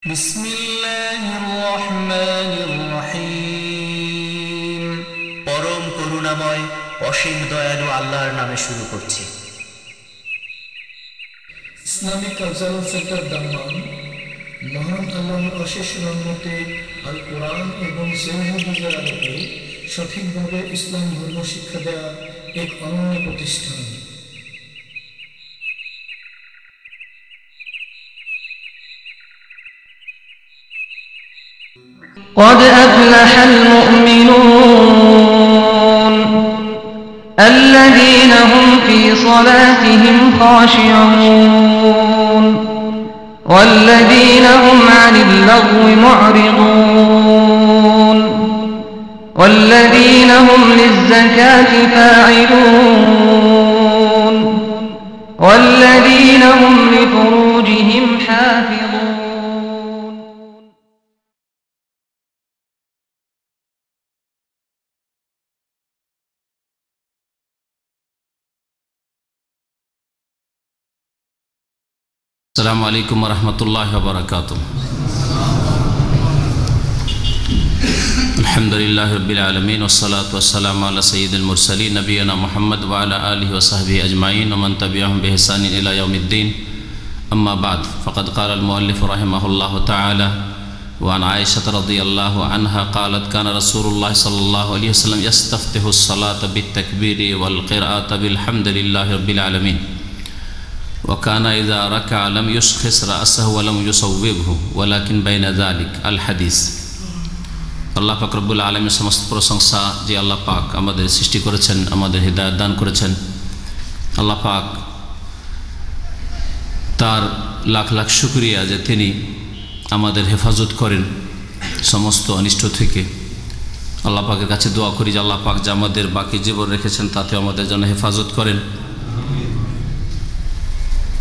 বিসমিল্লাহির রহমানির রহিম। পরম করুণাময় অসীম দয়ালু আল্লাহর নামে শুরু করছি। ইসলামিক কালচারাল সেন্টার দাম্মাম মহান আল্লাহর অশেষ রহমতে আল কোরআন এবং সহিহ হাদিসের আলোকে সঠিকভাবে ইসলাম ধর্ম শিক্ষা দেওয়া এক অনন্য প্রতিষ্ঠান। قد أفلح المؤمنون الذين هم في صلاتهم خاشعون والذين هم عن اللغو معرضون والذين هم للزكاة فاعلون والذين هم لفروجهم حافظون. السلام عليكم ورحمة الله وبركاته. الحمد لله رب العالمين والصلاة والسلام على سيد المرسلين نبينا محمد وعلى آله وصحبه أجمعين ومن تبعهم بإحسان إلى يوم الدين. أما بعد فقد قال المؤلف رحمه الله تعالى وعن عائشة رضي الله عنها قالت كان رسول الله صلى الله عليه وسلم يستفتح الصلاة بالتكبير والقراءة بالحمد لله رب العالمين وكان إذا ركع لم يشخص رأسه ولم يصوبه ولكن بين ذلك الحديث. আল্লাহ পাক রব্বুল আলামিনের সমস্ত প্রশংসা যে আল্লাহ পাক আমাদের সৃষ্টি করেছেন, আমাদের হিদায়াত দান করেছেন। আল্লাহ পাক তার লাখ লাখ শুকরিয়া যে তিনি আমাদের হেফাজত করেন সমস্ত অনিষ্ট থেকে। আল্লাহ পাকের কাছে দোয়া করি যে আল্লাহ পাক যে আমাদের বাকি জীবন রেখেছেন তাতে আমাদের জন্য হেফাজত করেন।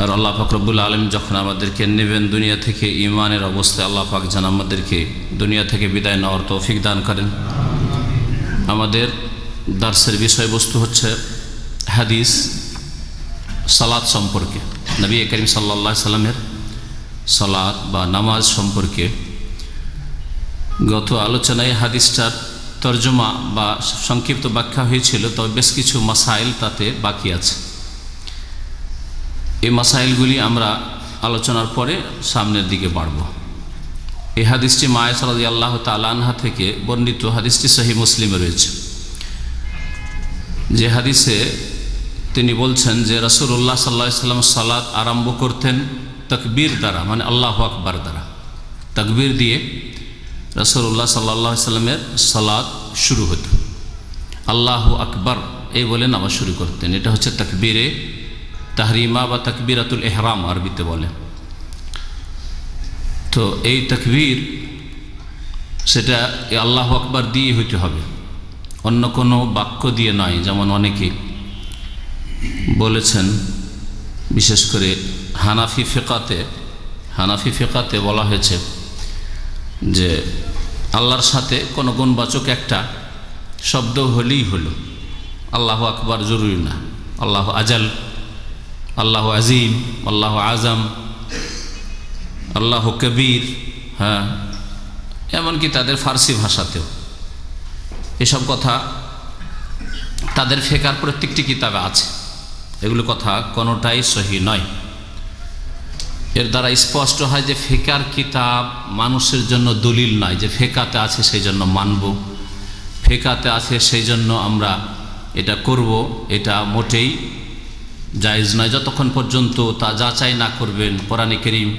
আর আল্লাহ পাক রব্বুল আলামিন যখন আমাদেরকে নেবেন দুনিয়া থেকে ঈমানের অবস্থায়, আল্লাহ পাক যেন আমাদেরকে দুনিয়া থেকে বিদায় নেওয়ার তৌফিক দান করেন। আমাদের দার্সের বিষয়বস্তু হচ্ছে হাদিস সালাত সম্পর্কে, নবী করিম সাল্লাল্লাহু আলাইহি সাল্লামের সালাত বা নামাজ সম্পর্কে। গত আলোচনায় হাদিসটার তর্জমা বা সংক্ষিপ্ত ব্যাখ্যা হয়েছিল, তবে বেশ কিছু মাসাইল তাতে বাকি আছে। এই মাসাইলগুলি আমরা আলোচনার পরে সামনের দিকে বাড়ব। এই হাদিসটি মা আয়েশা রাদিয়াল্লাহু তাআলা আনহা থেকে বর্ণিত, হাদিসটি সহিহ মুসলিমে রয়েছে। যে হাদিসে তিনি বলছেন যে রাসূলুল্লাহ সাল্লাল্লাহু আলাইহি ওয়াসাল্লাম সালাত আরম্ভ করতেন তাকবীর দ্বারা, মানে আল্লাহু আকবার দ্বারা। তাকবীর দিয়ে রাসূলুল্লাহ সাল্লাল্লাহু আলাইহি ওয়াসাল্লামের সালাত শুরু হতো। আল্লাহু আকবার এই বলে নামাজ শুরু করতেন। এটা হচ্ছে তাকবীরে তাহরিমা বা তাকবীরাতুল ইহরাম আরবিতে বলে। তো এই তাকবীর সেটা আল্লাহু আকবার দিয়ে হইতে হবে, অন্য কোনো বাক্য দিয়ে নয়। যেমন অনেকে বলেছেন, বিশেষ করে হানাফি ফিকাতে বলা হয়েছে যে আল্লাহর সাথে কোনো গুণবাচক একটা শব্দ হলেই হলো, আল্লাহু আকবার জরুরি না। আল্লাহু আজাল, আল্লাহু আজিম, আল্লাহু আজম, আল্লাহু কবির, হ্যাঁ, এমনকি তাদের ফার্সি ভাষাতেও এসব কথা তাদের ফিকহের প্রত্যেকটি কিতাবে আছে। এগুলো কথা কোনোটাই সহি নয়। এর দ্বারা স্পষ্ট হয় যে ফিকহের কিতাব মানুষের জন্য দলিল নয় যে ফিকহাতে আছে সেই জন্য মানব, ফিকহাতে আছে সেই জন্য আমরা এটা করব। এটা মোটেই জায়েজ নয় যতক্ষণ পর্যন্ত তা যাচাই না করবেন কোরআনে কারীম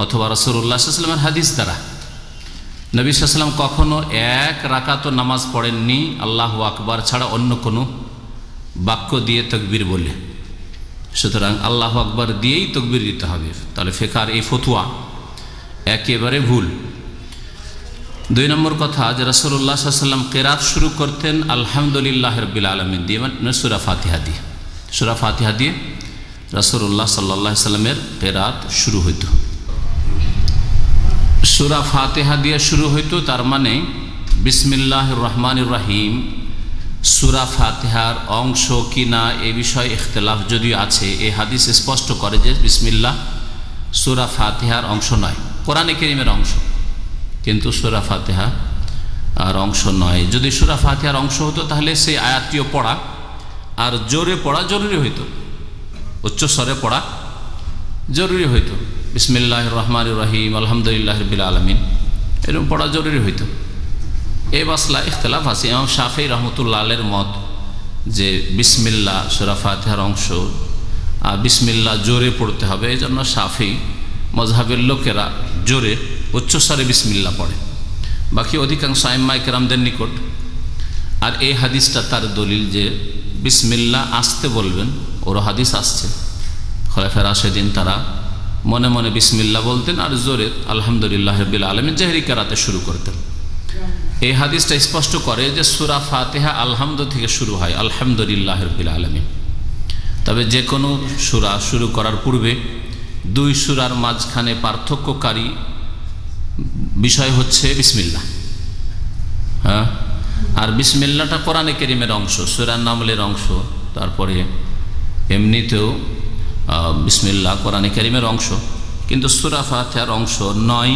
অথবা রাসূলুল্লাহ সাল্লাল্লাহু আলাইহি ওয়াসাল্লামের হাদিস দ্বারা। নবী সাল্লাল্লাহু আলাইহি ওয়াসাল্লাম কখনো এক রাকাতও নামাজ পড়েননি আল্লাহু আকবার ছাড়া অন্য কোনো বাক্য দিয়ে তাকবীর বলে। সুতরাং আল্লাহু আকবার দিয়েই তাকবীর দিতে হবে। তাহলে ফিকহের এই ফতোয়া একেবারে ভুল। দুই নম্বর কথা যে রাসূলুল্লাহ সাল্লাল্লাহু আলাইহি ওয়াসাল্লাম কিরাত শুরু করতেন আলহামদুলিল্লাহি রাব্বিল আলামিন দিয়ে, মানে সূরা ফাতিহা দিয়ে। সূরা ফাতিহা দিয়ে রাসূলুল্লাহ সাল্লাল্লাহু আলাইহি ওয়াসাল্লামের কিরাত শুরু হইতো। সূরা ফাতিহা দিয়ে শুরু হইতো, তার মানে বিসমিল্লাহির রহমানির রহিম সূরা ফাতিহার অংশ কিনা এ বিষয়ে ইখতিলাফ যদিও আছে। এই হাদিস স্পষ্ট করে যে বিসমিল্লাহ সূরা ফাতিহার অংশ নয়। কোরআনে কারীমের অংশ, কিন্তু সূরা ফাতিহা আর অংশ নয়। যদি সূরা ফাতিহার অংশ হতো তাহলে সেই আয়াতটিও পড়া আর জোরে পড়া জরুরি হইতো, উচ্চস্বরে পড়া জরুরি হইতো। বিসমিল্লাহির রহমানির রহিম আলহামদুলিল্লাহি রাব্বিল আলামিন এরকম পড়া জরুরি হইতো। এই মাসলা ইখতিলাফ আছে। ইমাম শাফিঈ রাহমাতুল্লাহ আলাইহির মত যে বিসমিল্লাহ সূরা ফাতিহার অংশ আর বিসমিল্লাহ জোরে পড়তে হবে, এই জন্য শাফিঈ মযহাবের লোকেরা জোরে উচ্চস্বরে বিসমিল্লাহ পড়ে। বাকি অধিকাংশ আইম্মায়ে কেরামদের নিকট আর এই হাদিসটা তার দলিল যে বিসমিল্লাহ আসতে বলবেন। ওরও হাদিস আসছে, খোলাফায়ে রাশেদিন তারা মনে মনে বিসমিল্লাহ বলতেন আর জোরে আলহামদুলিল্লাহি রাব্বিল আলামিন জাহরি কিরাতে শুরু করতেন। এই হাদিসটা স্পষ্ট করে যে সূরা ফাতিহা আলহামদু থেকে শুরু হয়, আলহামদুলিল্লাহি রাব্বিল আলামিন। তবে যে কোনো সূরা শুরু করার পূর্বে দুই সূরার মাঝখানে পার্থক্যকারী বিষয় হচ্ছে বিসমিল্লাহ। হ্যাঁ, আর বিসমিল্লাহটা কোরআনে কারীমের অংশ, সূরা নামলের অংশ। তারপরে এমনিতেও বিসমিল্লাহ কোরআনে কারীমের অংশ, কিন্তু সূরা ফাতিহার অংশ নয়।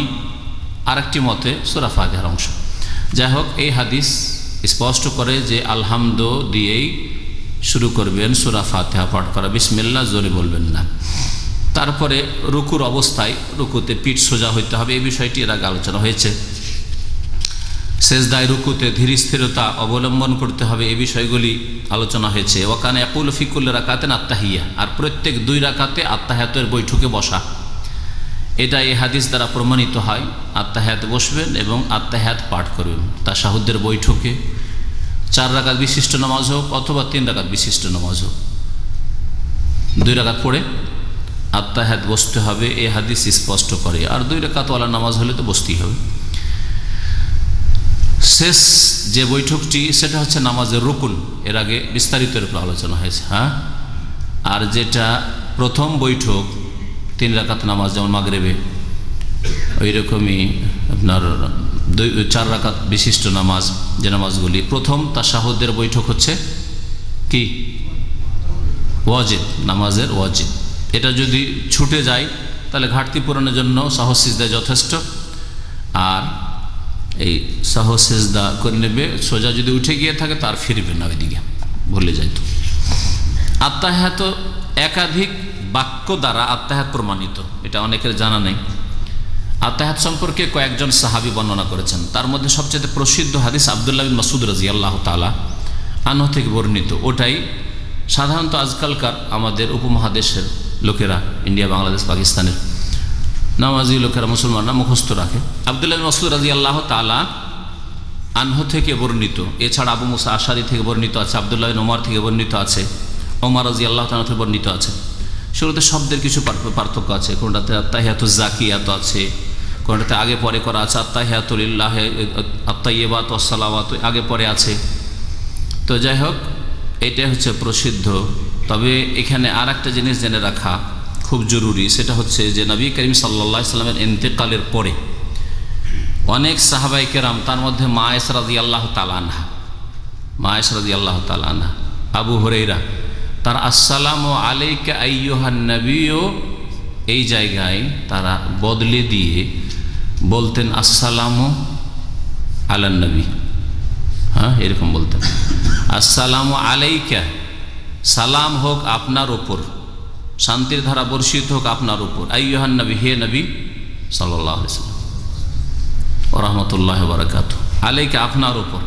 আরেকটি মতে সূরা ফাতিহার অংশ। যাই হোক, এই হাদিস স্পষ্ট করে যে আলহামদু দিয়েই শুরু করবেন সূরা ফাতিহা পাঠ করা, বিসমিল্লাহ জোরে বলবেন না। তারপরে রুকুর অবস্থায় রুকুতে পিঠ সোজা হইতে হবে, এই বিষয়টি এর আগে আলোচনা হয়েছে। সেজদায় রুকুতে ধীর স্থিরতা অবলম্বন করতে হবে, এই বিষয়গুলি আলোচনা হয়েছে। ওয়াকানা ইয়াকুলু ফি কুল্লি রাকাতিন আত্তাহিয়া, আর প্রত্যেক 2 রাকাতে আত্তাহিয়াতের বৈঠকে বসা, এটা এই হাদিস দ্বারা প্রমাণিত হয়। আত্তাহিয়াত বসবেন এবং আত্তাহিয়াত পাঠ করবেন তাশাহুদের বৈঠকে, 4 রাকাত বিশিষ্ট নামাজ হোক অথবা 3 রাকাত বিশিষ্ট নামাজ হোক, 2 রাকাত পড়ে আত্তাহিয়াত বসতে হবে, এই হাদিস স্পষ্ট করে। আর 2 রাকাতওয়ালা নামাজ হলে তো বসতেই হবে। শেষ যে বৈঠকটি সেটা হচ্ছে নামাজের রুকুন, এর আগে বিস্তারিত রূপে আলোচনা হয়েছে। হ্যাঁ, আর যেটা প্রথম বৈঠক 3 রাকাত নামাজ, যেমন মাগরিবে, ওই রকমই আপনার 4 রাকাত বিশিষ্ট নামাজ, যে নামাজগুলি প্রথম তাশাহুদের বৈঠক হচ্ছে কি ওয়াজিব, নামাজের ওয়াজিব। এটা যদি ছুটে যায় তাহলে ঘাটতি পূরণের জন্য সাহস সিজদা যথেষ্ট। আর এই সাহস সিজদা করে নেবে, সোজা যদি উঠে গিয়ে থাকে তার ফিরবে না, ওইদিকে ভুলে যাইতো। আত্তাহিয়াত একাধিক বাক্য দ্বারা আত্তাহিয়াত প্রমাণিত, এটা অনেকের জানা নেই। আত্তাহিয়াত সম্পর্কে কয়েকজন সাহাবী বর্ণনা করেছেন, তার মধ্যে সবচেয়ে প্রসিদ্ধ হাদিস আব্দুল্লাহ বিন মাসউদ রাদিয়াল্লাহু তাআলা আনহু থেকে বর্ণিত। ওটাই সাধারণত আজকালকার আমাদের উপমহাদেশের লোকেরা, ইন্ডিয়া, বাংলাদেশ, পাকিস্তানের নামাজি লোকেরা, মুসলমানরা মুখস্থ রাখে। আব্দুল্লাহ বিন মাসউদ রাদিয়াল্লাহু তাআলা আনহু থেকে বর্ণিত। এছাড়া আবু মুসা আশআরী থেকে বর্ণিত আছে, আব্দুল্লাহ বিন ওমর থেকে বর্ণিত আছে, ওমর রাদিয়াল্লাহু তাআলা থেকে বর্ণিত আছে। শুরুতে শব্দের কিছু পার্থক্য আছে, কোনটাতে আত্তাহিয়াতুজ জাকিয়াত আছে, কোনটাতে আগে পরে করা আছে, আত্তাহিয়াতু লিল্লাহি আত-তাইয়্যিবাতু ওয়াস-সালাওয়াতু আগে পরে আছে। তো যাই হোক, এটাই হচ্ছে প্রসিদ্ধ। তবে এখানে আর একটা জিনিস জেনে রাখা খুব জরুরি, সেটা হচ্ছে যে নবী করিম সাল্লাল্লাহু আলাইহি সাল্লামের ইন্তেকালের পরে অনেক সাহাবায়ে কেরাম, তার মধ্যে মা আয়েশা রাদিয়াল্লাহু তাআলা আনহা, আবু হুরায়রা, তার আসসালামু আলাইকা আইয়ুহান নবিয়্যু, এই জায়গায় তারা বদলে দিয়ে বলতেন আসসালামু আলান নবী। হ্যাঁ, এরকম বলতেন, আসসালামু আলাইকা, সালাম হোক আপনার ওপর, শান্তির ধারা বর্ষিত হোক আপনার উপর, আইয়ুহান নবী, হে নবী সাল্লাল্লাহু আলাইহি ওয়াসাল্লাম ওয়া রাহমাতুল্লাহি ওয়া বারাকাতুহু, আলাইকা আপনার উপর।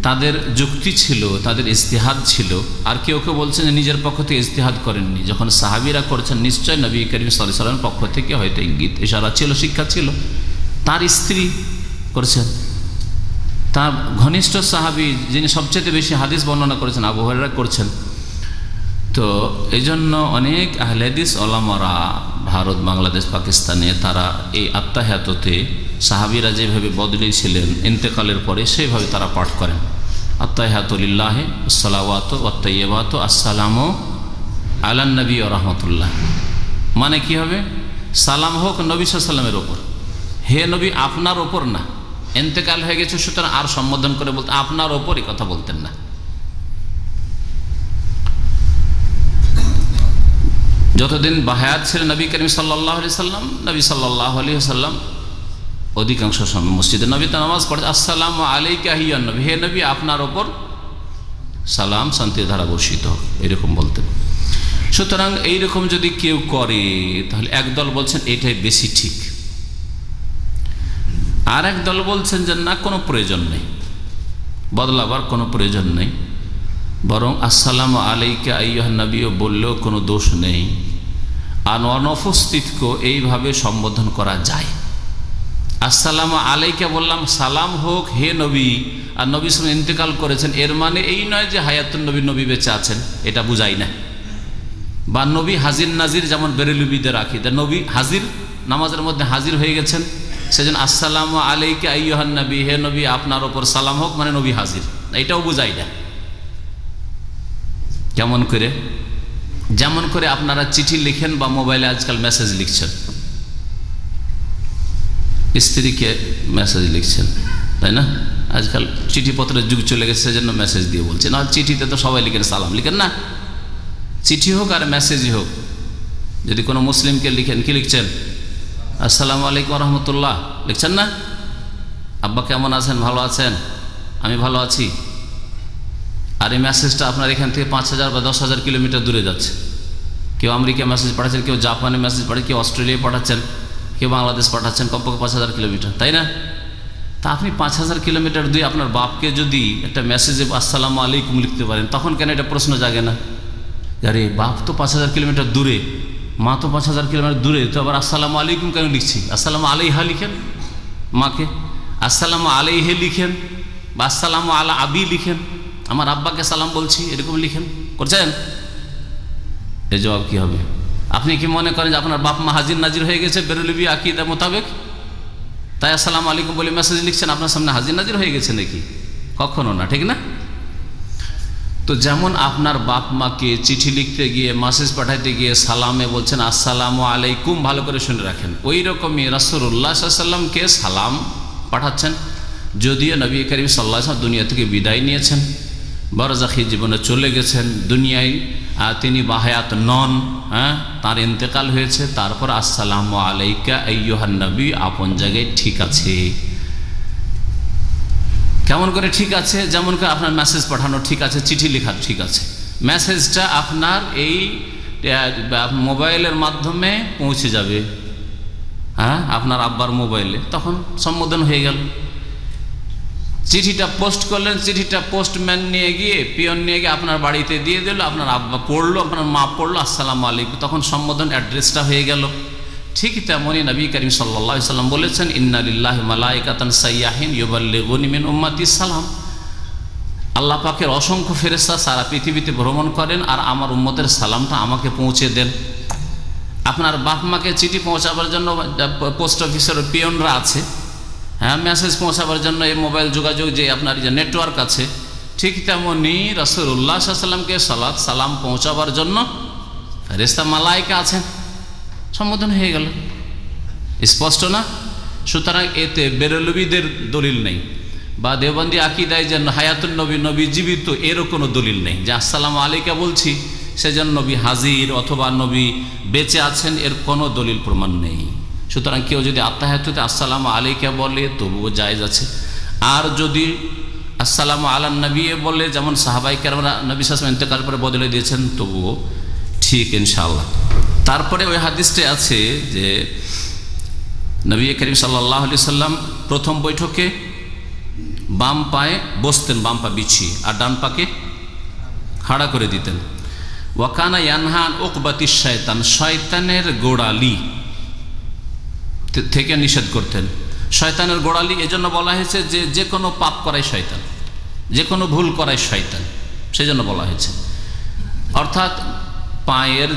তাদের যুক্তি ছিল, তাদের ইজতিহাদ ছিল। আর কেউ কেউ বলছেন যে নিজের পক্ষ থেকে ইজতিহাদ করেননি, যখন সাহাবীরা করছেন নিশ্চয় নবী করিম সাল্লাল্লাহু আলাইহি ওয়াসাল্লামের পক্ষ থেকে হয়তো ইঙ্গিত ইশারা ছিল, শিক্ষা ছিল। তার স্ত্রী করেছেন, তার ঘনিষ্ঠ সাহাবী যিনি সবচেয়ে বেশি হাদিস বর্ণনা করেছেন আবু হুরায়রা করছেন। তো এই জন্য অনেক আহলে হাদিস ওলামারা ভারত, বাংলাদেশ, পাকিস্তানে তারা এই আত্তাহিয়াততে সাহাবীরা যেভাবে বদলিয়েছিলেন ইন্তেকালের পরে সেইভাবে তারা পাঠ করেন। আত্তাহিয়াতু লিল্লাহি ওয়াস-সালাওয়াতু ওয়াত-তাইয়্যিবাতু আসসালামু আলান নবী ওয়া রাহমাতুল্লাহ। মানে কি হবে? সালাম হোক নবী সাল্লাল্লাহু আলাইহি ওয়াসাল্লামের ওপর, হে নবী আপনার ওপর না, ইন্তেকাল হয়ে গেছে সুতরাং আর সম্বোধন করে বলতে আপনার ওপরই কথা বলতেন না। যতদিন বাহায়াত ছিলেন নবী করিম সাল্লাল্লাহু আলাইহি সাল্লাম, নবী সাল্লাল্লাহু আলাইহি সাল্লাম অধিকাংশ সময় মসজিদে নবীতে নামাজ পড়ে আসসালামু আলাইকা আইয়ুহান নবী, হে নবী আপনার ওপর সালাম শান্তির ধারা বর্ষিত হোক, এরকম বলতেন। সুতরাং এইরকম যদি কেউ করে তাহলে একদল বলছেন এটাই বেশি ঠিক, আর এক দল বলছেন যে না, কোনো প্রয়োজন নেই, বদলাবার কোনো প্রয়োজন নেই, বরং আসসালামু আলাইকা আইয়ুহান নবীও বললেও কোনো দোষ নেই, আর অনুপস্থিতকেও এইভাবে সম্বোধন করা যায়। আসসালামু আলাইকা বললাম, সালাম হোক হে নবী, আর নবী সাল্লাল্লাহু আলাইহি ওয়াসাল্লাম ইন্তেকাল করেছেন, এর মানে এই নয় যে হায়াতুন নবী, নবী বেঁচে আছেন, এটা বুঝাই না। বা নবী হাজির নাজির, যেমন বেরেলুবিদের আকীদা, নবী হাজির, নামাজের মধ্যে হাজির হয়ে গেছেন, সেজন্য আসসালামু আলাইকা আইয়ুহান নবী, হে নবী আপনার ওপর সালাম হোক, মানে নবী হাজির, এটাও বুঝাই না। কেমন করে? যেমন করে আপনারা চিঠি লিখেন বা মোবাইলে আজকাল মেসেজ লিখছেন, স্ত্রীকে মেসেজ লিখছেন, তাই না? আজকাল চিঠিপত্রের যুগ চলে গেছে, সেজন্য মেসেজ দিয়ে বলছেন। আর চিঠিতে তো সবাই লিখেন সালাম, লিখেন না? চিঠি হোক আর মেসেজই হোক, যদি কোনো মুসলিমকে লিখেন, কি লিখছেন? আসসালামু আলাইকুম রহমতুল্লাহ লিখছেন না? আব্বা কেমন আছেন? ভালো আছেন? আমি ভালো আছি। আর এই মেসেজটা আপনার এখান থেকে 5,000 বা 10,000 কিলোমিটার দূরে যাচ্ছে। কেউ আমেরিকা মেসেজ পাঠাচ্ছেন, কেউ জাপানে মেসেজ পাঠাচ্ছেন, কেউ অস্ট্রেলিয়া পাঠাচ্ছেন, কেউ বাংলাদেশ পাঠাচ্ছেন, কমপক্ষে 5,000 কিলোমিটার, তাই না? তা আপনি 5,000 কিলোমিটার দূরে আপনার বাপকে যদি একটা মেসেজে আসসালামু আলাইকুম লিখতে পারেন, তখন কেন এটা প্রশ্ন জাগে না? আরে বাপ তো 5,000 কিলোমিটার দূরে, মা তো 5,000 কিলোমিটার দূরে, তো আবার আসসালামু আলাইকুম কেন লিখছি? আসসালামু আলাইহা লিখেন মাকে, আসসালামু আলাইহে লিখেন, বা আসসালামু আলা আবি লিখেন, আমার আব্বাকে সালাম বলছি, এরকম লিখেন, করছেন? এর জবাব কি হবে? আপনি কি মনে করেন যে আপনার বাপ মা হাজির নাজির হয়ে গেছে বেরেলভি আকীদা মোতাবেক, তাই আসসালামু আলাইকুম বলে মেসেজ লিখছেন, আপনার সামনে হাজির নাজির হয়ে গেছে নাকি? কখনো না, ঠিক না? তো যেমন আপনার বাপ মাকে চিঠি লিখতে গিয়ে, মেসেজ পাঠাইতে গিয়ে সালামে বলছেন আসসালামু আলাইকুম, ভালো করে শুনে রাখেন, ওই রকমই রাসূলুল্লাহ সাল্লাল্লাহু আলাইহি ওয়াসাল্লামকে সালাম পাঠাচ্ছেন। যদিও নবী করিম সাল্লাল্লাহু আলাইহি ওয়াসাল্লাম দুনিয়া থেকে বিদায় নিয়েছেন, বারজাখী জীবনে চলে গেছেন, দুনিয়ায় তিনি বাহায়াত নন, তার ইন্তেকাল হয়েছে, তারপর আসসালামু আলাইকা আইয়ুহান নবী আপন জায়গায় ঠিক আছে। কেমন করে ঠিক আছে? যেমন করে আপনার মেসেজ পাঠানো ঠিক আছে, চিঠি লেখা ঠিক আছে, মেসেজটা আপনার এই মোবাইলের মাধ্যমে পৌঁছে যাবে, আপনার আব্বার মোবাইলে, তখন সম্বোধন হয়ে গেল। চিঠিটা পোস্ট করলেন, চিঠিটা পোস্টম্যান নিয়ে গিয়ে, পিয়ন নিয়ে গিয়ে আপনার বাড়িতে দিয়ে দিল, আপনার আব্বা পড়লো, আপনার মা পড়লো আসসালামু আলাইকুম, তখন সম্বোধন অ্যাড্রেসটা হয়ে গেল। ঠিক তেমনই নবী করিম সাল্লাল্লাহু আলাইহি ওয়াসাল্লাম বলেছেন, ইন্না লিল্লাহি মালাইকাতান সাইয়াহিন ইউবাল্লিগুনি মিন উম্মতি সালাম, আল্লাহ পাকের অসংখ্য ফেরেশতা সারা পৃথিবীতে ভ্রমণ করেন আর আমার উম্মতের সালামটা আমাকে পৌঁছে দেন। আপনার বাপ মাকে চিঠি পৌঁছাবার জন্য পোস্ট অফিসের পিয়নরা আছে, মেসেজ পৌঁছাবার জন্য এই মোবাইল যোগাযোগ যে আপনার যে নেটওয়ার্ক আছে, ঠিক তেমনি রাসূলুল্লাহ সাল্লাল্লাহু আলাইহি ওয়াসাল্লামকে সালাত সালাম পৌঁছাবার জন্য ফেরেশতা মালায়েকা আছেন, সম্বোধন হয়ে গেল। স্পষ্ট না? সুতরাং এতে বেরেলভীদের দলিল নেই, বা দেওবন্দি আকীদায় যে হায়াতুন নবী, নবী জীবিত, এরও কোনো দলিল নেই যে আসসালামু আলাইকা বলছি সেজন্য নবী হাজির অথবা নবী বেঁচে আছেন, এর কোনো দলিল প্রমাণ নেই। সুতরাং কেউ যদি আত্তাহিয়াতুতে আসসালামু আলাইকা বলে তবুও জায়েজ আছে, আর যদি আসসালামু আলান নবী বলে, যেমন সাহাবায়ে কেরামরা নবী সাল্লাল্লাহু আলাইহি ওয়াসাল্লাম ইন্তেকাল করে বদলে দিয়েছেন, তবুও ঠিক ইনশাআল্লাহ। তারপরে ওই হাদিসটি আছে যে নবী করিম সাল্লাল্লাহু আলাইহি ওয়াসাল্লাম প্রথম বৈঠকে বাম পায়ে বসতেন, বাম পা বিছিয়ে, আর ডান পাকে খাড়া করে দিতেন। ওয়াকানা ইয়ানহা আন উকবাতিশ শায়তান, শয়তানের গোড়ালি থেকে নিষেধ করতেন। শয়তানের গোড়ালি এজন্য বলা হয়েছে যে যে কোনো পাপ করাই শয়তান, যে কোনো ভুল করাই শয়তান, সেজন্য বলা হয়েছে। অর্থাৎ পায়ের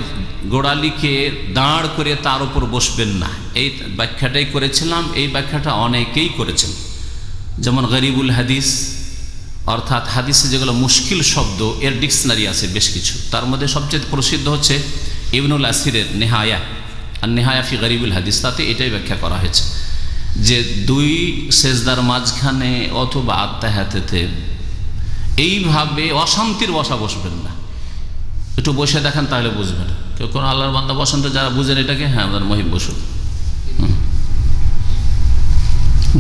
গোড়ালিকে দাঁড় করে তার উপর বসবেন না, এই ব্যাখ্যাটাই করেছিলাম। এই ব্যাখ্যাটা অনেকেই করেছেন, যেমন গরিবুল হাদিস, অর্থাৎ হাদিসে যেগুলো মুশকিল শব্দ, এর ডিকশনারি আছে বেশ কিছু, তার মধ্যে সবচেয়ে প্রসিদ্ধ হচ্ছে ইবনুল আসিরের নেহায়া, আর নেহায়া ফি গরিবুল হাদিস, তাতে এটাই ব্যাখ্যা করা হয়েছে যে দুই সেজদার মাঝখানে অথবা আত্তাহিয়াতে এইভাবে অশান্তির বসা বসবেন না। একটু বসে দেখেন তাহলে বুঝবেন, কেউ কোনো আল্লাহর বান্দা বসন্ত যারা বুঝেন এটাকে, হ্যাঁ আমাদের মহিব বসুন,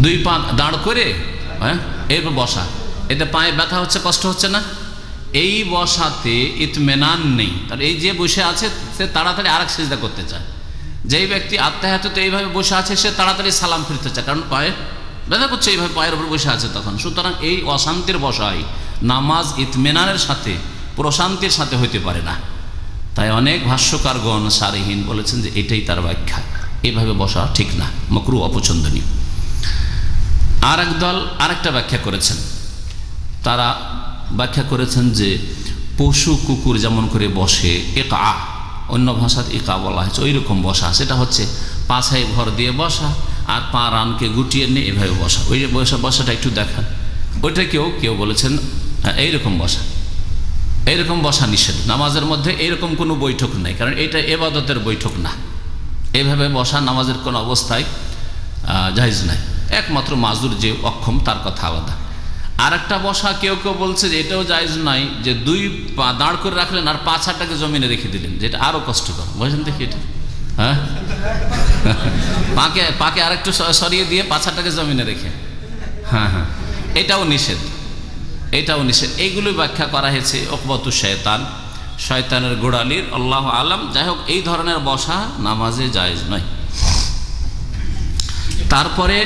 দুই পা দাঁড় করে, হ্যাঁ এরপর বসা, এতে পায়ে ব্যথা হচ্ছে, কষ্ট হচ্ছে না? এই বসাতে ইতমেনান নেই। তাহলে এই যে বসে আছে সে তাড়াতাড়ি আরেক সিজদা করতে চায়, যেই ব্যক্তি আত্মাহাতে এইভাবে বসে আছে সে তাড়াতাড়ি সালাম ফিরতে চায়, কারণ পায়ে ব্যথা করছে, এইভাবে পায়ের উপর বসে আছে তখন। সুতরাং এই অশান্তির বসাই নামাজ ইতমেনানের সাথে প্রশান্তির সাথে হইতে পারে না। তাই অনেক ভাষ্যকারগণ সারিহীন বলেছেন যে এটাই তার ব্যাখ্যা, এইভাবে বসা ঠিক না, মাকরুহ, অপছন্দনীয়। আর একদল আরেকটা ব্যাখ্যা করেছেন, তারা ব্যাখ্যা করেছেন যে পশু কুকুর যেমন করে বসে একা, অন্য ভাষাতে একা বলা হয়েছে, ওই রকম বসা, সেটা হচ্ছে পাছায় ভর দিয়ে বসা আর পা রানকে গুটিয়ে নিয়ে এভাবে বসা, ওই বসাটা একটু দেখান, ওইটা কেউ বলেছেন এইরকম বসা, এইরকম বসা নিষেধ। নামাজের মধ্যে এইরকম কোনো বৈঠক নেই, কারণ এটা ইবাদতের বৈঠক না। এইভাবে বসা নামাজের কোনো অবস্থায় জায়েজ নাই, একমাত্র মাজুর যে অক্ষম তার কথা আলাদা। আর একটা বসা কেউ বলছে যে এটাও জায়েজ নাই, যে দুই পা দাঁড় করে রাখলেন আর পাছাটাকে জমিনে রেখে দিলেন, যেটা আরো কষ্টকর, বুঝলেন দেখি এটা, হ্যাঁ পাকে আরেকটু সরিয়ে দিয়ে পাছাটাকে জমিনে রেখে, হ্যাঁ হ্যাঁ এটাও নিষেধ, এটাও নিষেধ। এইগুলো ব্যাখ্যা করা হয়েছে উকবাতু শয়তান, শয়তানের গোড়ালির, আল্লাহ আলাম। যাই হোক, এই ধরনের বসা নামাজে জায়েজ নয়। তারপরে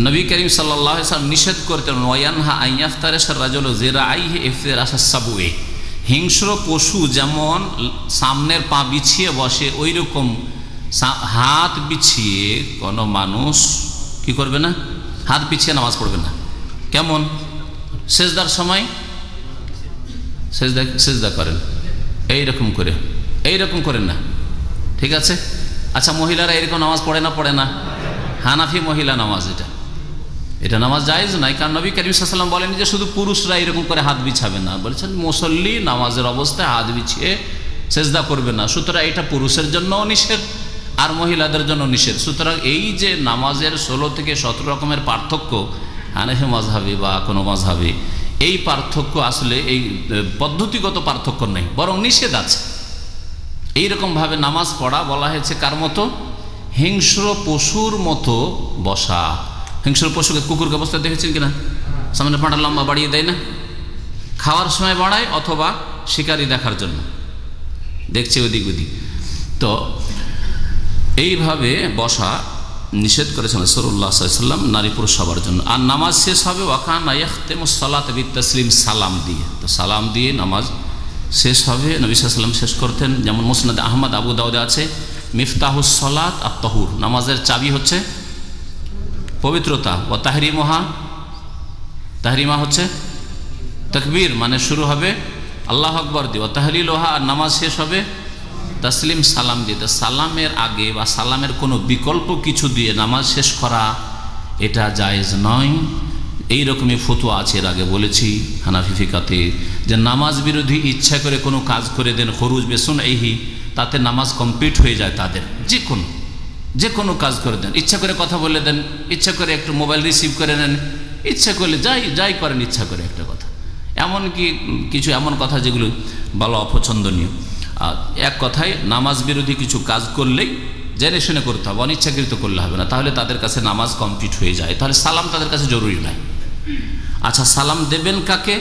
নবী করিম সাল্লাল্লাহু আলাইহি ওয়াসাল্লাম নিষেধ করতেন ওয়ায়ানহা আইয়াফতারে রাজুলু যিরাআইহি ইফতিরাশাস সাবুয়ে, হিংস্র পশু যেমন সামনের পা বিছিয়ে বসে ওই রকম হাত বিছিয়ে কোনো মানুষ কি করবে না, হাত বিছিয়ে নামাজ পড়বে না। কেমন? সেজদার সময় সেজদা করেন এইরকম করেন না, ঠিক আছে? আচ্ছা, মহিলারা এরকম নামাজ পড়ে না? হানাফি মহিলা নামাজ, এটা নামাজ জায়েজ নাই, কারণ নবী করিম সাল্লাল্লাহু আলাইহি ওয়াসাল্লাম বলেন যে শুধু পুরুষরা এরকম করে হাত বিছাবে না, বলেছেন মুসল্লি নামাজের অবস্থায় হাত বিছিয়ে সেজদা করবে না। সুতরাং এটা পুরুষের জন্যও নিষেধ আর মহিলাদের জন্য নিষেধ। সুতরাং এই যে নামাজের 16 থেকে 17 রকমের পার্থক্য হানাফি মাযহাবে বা কোনো মাযহাবে, এই পার্থক্য আসলে এই পদ্ধতিগত পার্থক্য নেই, বরং নিষেধ আছে। এইরকমভাবে নামাজ পড়া বলা হয়েছে কার মতো? হিংস্র পশুর মতো বসা। হিংস্র পশুকে, কুকুরকে অবস্থা দেখেছেন কিনা? সামনে পাটা লম্বা বাড়িয়ে দেয় না, খাওয়ার সময় বাড়ায় অথবা শিকারি দেখার জন্য দেখছে ওদিক। তো এইভাবে বসা নিষেধ করেছেন রাসূলুল্লাহ সাল্লাল্লাহু আলাইহি ওয়াসাল্লাম নারী পুরুষ সবার জন্য। আর নামাজ শেষ হবে ওয়াকানা ইয়াখতিমুস সালাত বিত-তাসলিম, সালাম দিয়ে। তো সালাম দিয়ে নামাজ শেষ হবে, নবী সাল্লাল্লাহু আলাইহি ওয়াসাল্লাম শেষ করতেন। যেমন মুসনাদে আহমদ, আবু দাউদে আছে মিফতাহুস সালাত আত-তাহুর, নামাজের চাবি হচ্ছে পবিত্রতা, ও তাহরিমা হচ্ছে তাকবীর, মানে শুরু হবে আল্লাহু আকবার দিয়ে, ও তাহলিলুহা, আর নামাজ শেষ হবে তাসলিম, সালাম দিয়ে। সালামের আগে বা সালামের কোনো বিকল্প কিছু দিয়ে নামাজ শেষ করা এটা জায়েজ নয়। এইরকমই ফতোয়া আছে, এর আগে বলেছি হানাফি ফিকাতে, যে নামাজ বিরোধী ইচ্ছা করে কোনো কাজ করে দেন, খরুজ বেসুন এইহি, তাতে নামাজ কমপ্লিট হয়ে যায় তাদের। যে কোনো কাজ করে দেন, ইচ্ছা করে কথা বলে দেন, ইচ্ছা করে একটু মোবাইল রিসিভ করে নেন, ইচ্ছা করলে যাই করেন, ইচ্ছা করে একটা কথা, এমনকি কিছু এমন কথা যেগুলো বলা অপছন্দনীয়। আর এক কথায় নামাজ বিরোধী কিছু কাজ করলেই জেনে শুনে করতে হবে, অনিচ্ছাকৃত করলে হবে না, তাহলে তাদের কাছে নামাজ কমপ্লিট হয়ে যায়। তাহলে সালাম তাদের কাছে জরুরি নয়। আচ্ছা, সালাম দেবেন কাকে,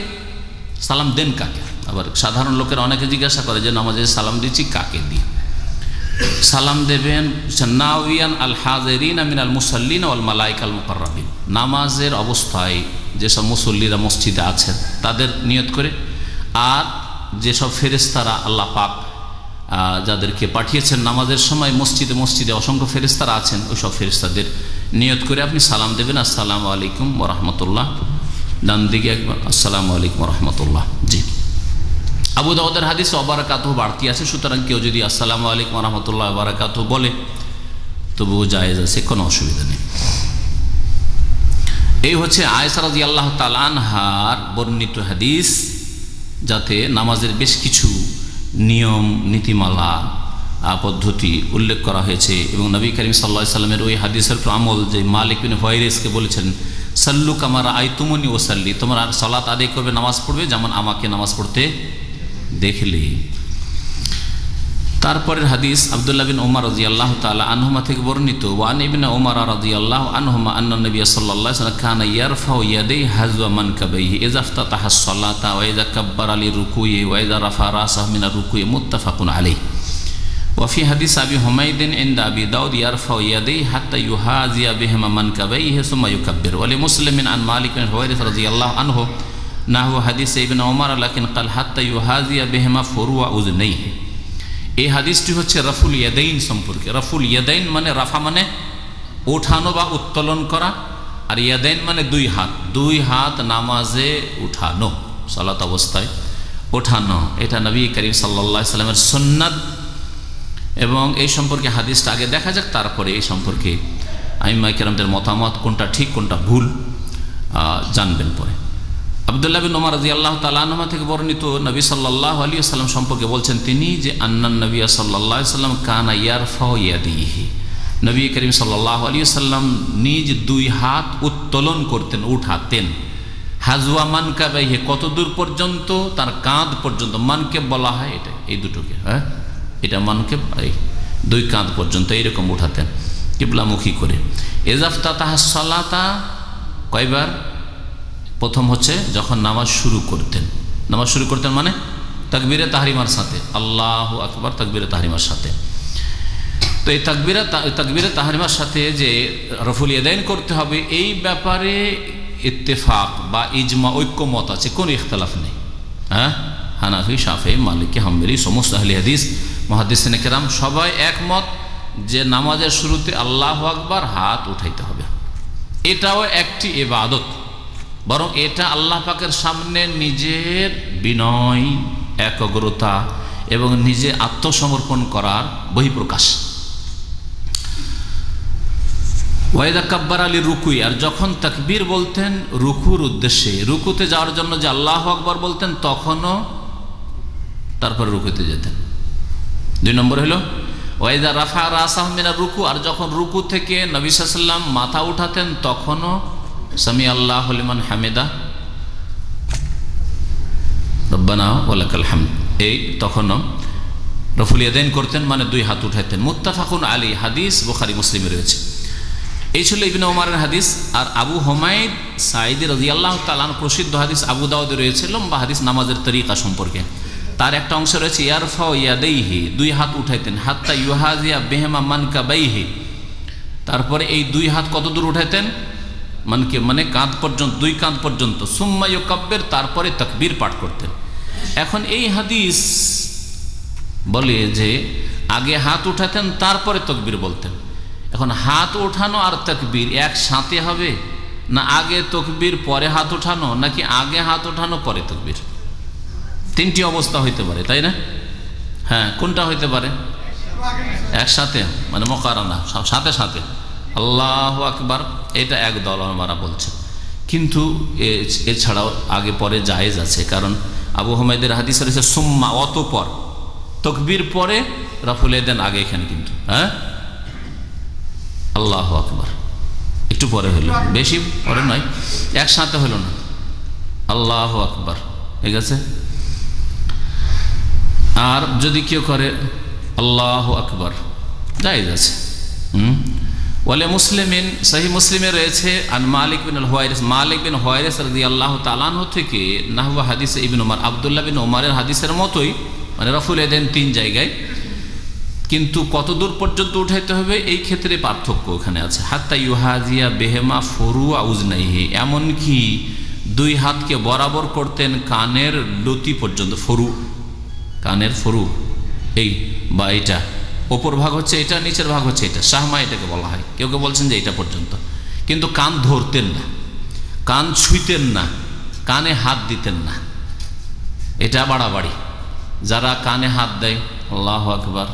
সালাম দেন কাকে? আবার সাধারণ লোকের অনেকে জিজ্ঞাসা করে যে নামাজে সালাম দিচ্ছি কাকে দিই? সালাম দেবেন নাওয়ান আল হাজিরিন মিনাল মুসাল্লিন ওয়াল মালায়েকাল মুকাররাবিন, নামাজের অবস্থায় যেসব মুসল্লিরা মসজিদে আছেন তাদের নিয়ত করে, আর যেসব ফেরেশতারা আল্লাহ পাক যাদেরকে পাঠিয়েছেন নামাজের সময় মসজিদে অসংখ্য ফেরেশতারা আছেন, ওই সব ফেরেশতাদের নিয়ত করে আপনি সালাম দেবেন। আসসালামু আলাইকুম ওয়া রাহমাতুল্লাহ, ডান দিকে একবার আসসালামু আলাইকুম ওয়া রাহমাতুল্লাহ। জি, আবু দাউদের হাদিসে ওয়াবারাকাতুহু বাড়তি আছে, সুতরাং কেউ যদি আসসালামু আলাইকুম ওয়া রাহমাতুল্লাহি ওয়া বারাকাতুহু বলে তবুও জায়েজ আছে, কোনো অসুবিধা নেই। এই হচ্ছে আয়েশা রাদিয়াল্লাহু তাআলা আনহার বর্ণিত হাদিস, যাতে নামাজের বেশ কিছু নিয়ম নীতিমালা পদ্ধতি উল্লেখ করা হয়েছে। এবং নবী করিম সাল্লাল্লাহু আলাইহি সাল্লামের ওই হাদিসের আমল, যে মালিক বিন হুয়াইরিসকে বলেছেন সাল্লু কামা রাআইতুমুনি ওয়াসাল্লি, তোমরা সালাত আদায় করবে, নামাজ পড়বে যেমন আমাকে নামাজ পড়তে দেখলে। তারপরের হাদিস আব্দুল্লাহ বিন ওমর রাদিয়াল্লাহু তাআলা আনহুমা থেকে বর্ণিত, ওয়ান ইবনে ওমর রাদিয়াল্লাহু আনহুমা আন্না নবী সাল্লাল্লাহু আলাইহি ওয়াসাল্লাম কানা ইয়ারফাউ ইয়াদাইহি হাযওয়া মানকাবাইহি ইযা ইফতাতাহা আস-সালাতা ওয়া ইযা কাব্বারা লিরুকুই ওয়া ইযা রাফা রাসাহু মিনার রুকুই মুত্তাফাকুন আলাইহি। ওয়া ফি হাদিস আবি হুমাইদিন ইনদা আবি দাউদ ইয়ারফাউ ইয়াদাইহি হাত্তা ইউহাযিয়া বিহিমা মানকাবাইহি সুম্মা ইউকাব্বির। ওয়া লিমুসলিমিন আন মালিক বিন হুওয়াইরিস রাদিয়াল্লাহু আনহু নাহু হাদিস ইবনে ওমর লাকিন ক্বাল হাত্তা ইউহাযিয়া বিহিমা ফুরুয়া উযনাইহি। এই হাদিসটি হচ্ছে রাফুল ইয়াদাইন সম্পর্কে। রাফুল ইয়াদাইন মানে রাফা মানে উঠানো বা উত্তোলন করা, আর ইয়াদাইন মানে দুই হাত, দুই হাত নামাজে উঠানো, সালাত অবস্থায় ওঠানো। এটা নবী করিম সাল্লাল্লাহু আলাইহি সাল্লামের সুন্নাত, এবং এই সম্পর্কে হাদিসটা আগে দেখা যাক, তারপরে এই সম্পর্কে আইম্মায়ে কেরামদের মতামত কোনটা ঠিক কোনটা ভুল জানবেন পরে। আব্দুল্লাহ বিন ওমর রাদিয়াল্লাহু তাআলা আনহু থেকে বর্ণিত, নবী সাল্লাল্লাহু আলাইহি ওয়াসাল্লাম সম্পর্কে বলছেন তিনি যে আন্নান নবী সাল্লাল্লাহু আলাইহি ওয়াসাল্লাম কানা ইয়ারফাউ ইয়াদাইহি, নবী করিম সাল্লাল্লাহু আলাইহি ওয়াসাল্লাম নিজ দুই হাত উত্তোলন করতেন, উঠাতেন। হাজওয়া মানকাবাইহি, কত দূর পর্যন্ত? তার কাঁধ পর্যন্ত। মানকে বলা হয় এটা, এই দুটোকে, হ্যাঁ এটা মানকে, এই দুই কাঁধ পর্যন্ত এইরকম উঠাতেন কিবলামুখী করে। ইজাফতাতাহা সালাতা, কয়বার? প্রথম হচ্ছে যখন নামাজ শুরু করতেন। নামাজ শুরু করতেন মানে তাকবীরে তাহরিমার সাথে, আল্লাহু আকবার তাকবীরে তাহরিমার সাথে। তো এই তাকবীরে তাহরিমার সাথে যে রফুল ইয়াদাইন করতে হবে, এই ব্যাপারে ইত্তেফাক বা ইজমা, ঐক্যমত আছে, কোনো ইখতিলাফ নেই। হ্যাঁ, হানাফি, শাফি, মালিকি, হাম্বলি, সমস্ত আহলে হাদিস, মুহাদ্দিসিনে কেরাম সবাই একমত যে নামাজের শুরুতে আল্লাহু আকবার হাত উঠাইতে হবে। এটাও একটি ইবাদত, বরং এটা আল্লাহ পাকের সামনে নিজের বিনয়, একাগ্রতা এবং নিজে আত্মসমর্পণ করার বহিঃপ্রকাশ। ওয়াইদা কাব্বার আলী রুকুই, আর যখন তাকবীর বলতেন রুকুর উদ্দেশ্যে, রুকুতে যাওয়ার জন্য যে আল্লাহু আকবার বলতেন, তখনও তারপরে রুকুতে যেতেন। দুই নম্বর হলো ওয়াইদা রাফা রাসাহু মিনার রুকু, আর যখন রুকু থেকে নবী সাল্লাল্লাহু আলাইহি ওয়াসাল্লাম মাথা উঠাতেন, তখনও সামি আল্লাহু লিমান হামিদা রব্বানা ওয়া লাকাল হামদ, এই তখনও রফুল ইয়াদাইন করতেন, মানে দুই হাত উঠাইতেন। মুত্তাফাকুন আলাইহি, হাদিস বুখারী মুসলিমে রয়েছে। এই ছিল ইবনে ওমরের হাদিস। আর আবু হুমাইদ সাঈদী রাদিয়াল্লাহু তাআলা আনহু প্রসিদ্ধ হাদিস আবু দাউদে রয়েছে, লম্বা হাদিস নামাজের তরিকা সম্পর্কে। তার একটা অংশ রয়েছে ইয়ারফাউ ইয়াদাইহি, দুই হাত উঠাইতেন, হাত্তা ইউহাযিয়া বিহিমা মানকাবাইহি, তারপরে এই দুই হাত কত দূর উঠাইতেন? মানকে মানে কাঁধ পর্যন্ত, দুই কাঁধ পর্যন্ত। সুম্মা ইউকাব্বির, তারপরে তাকবীর পাঠ করতেন। এখন এই হাদিস বলে যে আগে হাত উঠাতেন, তারপরে তাকবীর বলতেন। এখন হাত ওঠানো আর তাকবীর একসাথে হবে, না আগে তাকবীর পরে হাত উঠানো, নাকি আগে হাত উঠানো পরে তাকবীর? তিনটি অবস্থা হইতে পারে, তাই না? হ্যাঁ, কোনটা হইতে পারে? একসাথে, মানে মুকারানা, সাথে সাথে আল্লাহু আকবার, এটা একদল ওলামারা বলছে। কিন্তু এছাড়াও আগে পরে জায়েজ আছে, কারণ আবু হুমাইদের হাদিস রয়েছে সুম্মা, অতঃপর, তাকবীর পরে রাফুল ইয়াদাইন আগে, এখানে কিন্তু হ্যাঁ আল্লাহু আকবার একটু পরে হলো, বেশি পরে নয়, একসাথে হলো না, আল্লাহু আকবার, ঠিক আছে। আর যদি কেউ করে আল্লাহু আকবার, জায়েজ আছে। ওয়ালে মুসলিমিন, সহিহ মুসলিমে রয়েছে আন মালিক বিন হুওয়াইরিস, মালিক বিন হুওয়াইরিস রাদিয়াল্লাহু তাআলা আনহু থেকে নাহওয়া হাদিসে ইবনে ওমর, আব্দুল্লাহ বিন ওমরের হাদিসের মতোই, মানে রাফুল ইয়াদাইন তিন জায়গায়, কিন্তু কত দূর পর্যন্ত উঠাইতে হবে এই ক্ষেত্রে পার্থক্য ওখানে আছে। হাত্তা ইউহাযিয়া বিহিমা ফুরুয়া উযনাইহি, এমনকি দুই হাতকে বরাবর করতেন কানের লতি পর্যন্ত, ফরু, কানের ফরু, এই বা এটা ওপর ভাগ হচ্ছে এটা, নিচের ভাগ হচ্ছে এটা, শাহমা এটাকে বলা হয়। কেউ কেউ বলছেন যে এটা পর্যন্ত, কিন্তু কান ধরতেন না, কান ছুঁইতেন না, কানে হাত দিতেন না, এটা বাড়াবাড়ি। যারা কানে হাত দেয় আল্লাহু আকবার,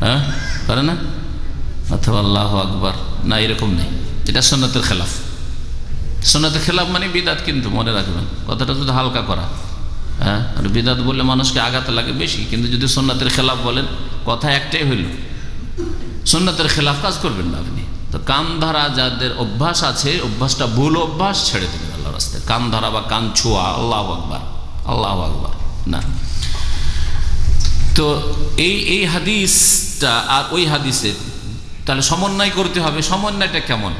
হ্যাঁ করে না, অথবা আল্লাহু আকবার, না এরকম নেই, এটা সুন্নাতের খেলাফ। সুন্নাতের খেলাফ মানে বিদাত, কিন্তু মনে রাখবেন কথাটা যদি হালকা করা, হ্যাঁ। আর বিদাত বললে মানুষকে আঘাত লাগে বেশি, কিন্তু যদি সুন্নাতের খেলাফ বলেন কথা একটাই হইল, সুন্নাতের খেলাফ কাজ করবেন না আপনি। তো কান ধরা যাদের অভ্যাস আছে, অভ্যাসটা ভুল অভ্যাস, ছেড়ে দেবেন আল্লাহর রাস্তায়। কান ধরা বা কান ছোঁয়া, আল্লাহু আকবার, আল্লাহু আকবার, না। তো এই হাদিসটা আর ওই হাদিসের তাহলে সমন্বয় করতে হবে। সমন্বয়টা কেমন?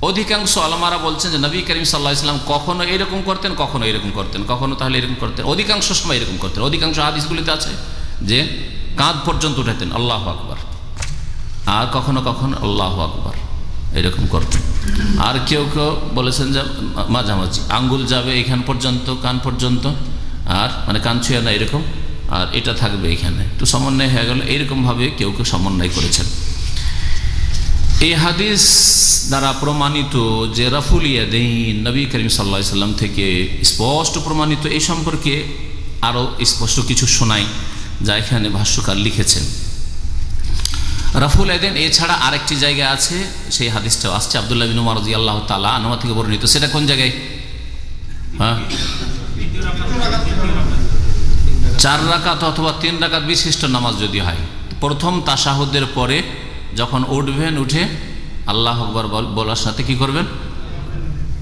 অধিকাংশ আলেমারা বলছেন যে নবী করিম সাল্লাল্লাহু আলাইহি ওয়াসাল্লাম কখনো এরকম করতেন, কখনো এরকম করতেন, কখনো তাহলে এরকম করতেন, অধিকাংশ সময় এরকম করতেন। অধিকাংশ হাদিসগুলিতে আছে যে কাঁধ পর্যন্ত উঠাতেন আল্লাহু আকবার, আর কখনো কখনো আল্লাহু আকবার এরকম করতেন। আর কেউ কেউ বলেছেন যে মাঝামাঝি আঙ্গুল যাবে এখান পর্যন্ত, কান পর্যন্ত, আর মানে কান ছুঁয়ে না এরকম, আর এটা থাকবে এখানে, একটু সমন্বয় হয়ে গেল। এইরকমভাবে কেউ কেউ সমন্বয় করেছেন। এই হাদিস দ্বারা প্রমাণিত যে রাফুল ইয়াদাইন নবী করিম সাল্লাল্লাহু আলাইহি ওয়াসাল্লাম থেকে স্পষ্ট প্রমাণিত, এই সম্পর্কে আরও স্পষ্ট কিছু শোনাই যা এখানে ভাষ্যকার লিখেছেন। রাফুল ইয়াদাইন এছাড়া আরেকটি জায়গায় আছে, সেই হাদিসটাও আসছে আব্দুল্লাহ বিন উমর রাদিয়াল্লাহু তাআলা আনহু থেকে বর্ণিত। সেটা কোন জায়গায়? 4 রাকাত অথবা 3 রাকাত বিশিষ্ট নামাজ যদি হয়, প্রথম তাশাহুদের পরে যখন উঠবেন, উঠে আল্লাহু আকবার বলার সাথে কি করবেন?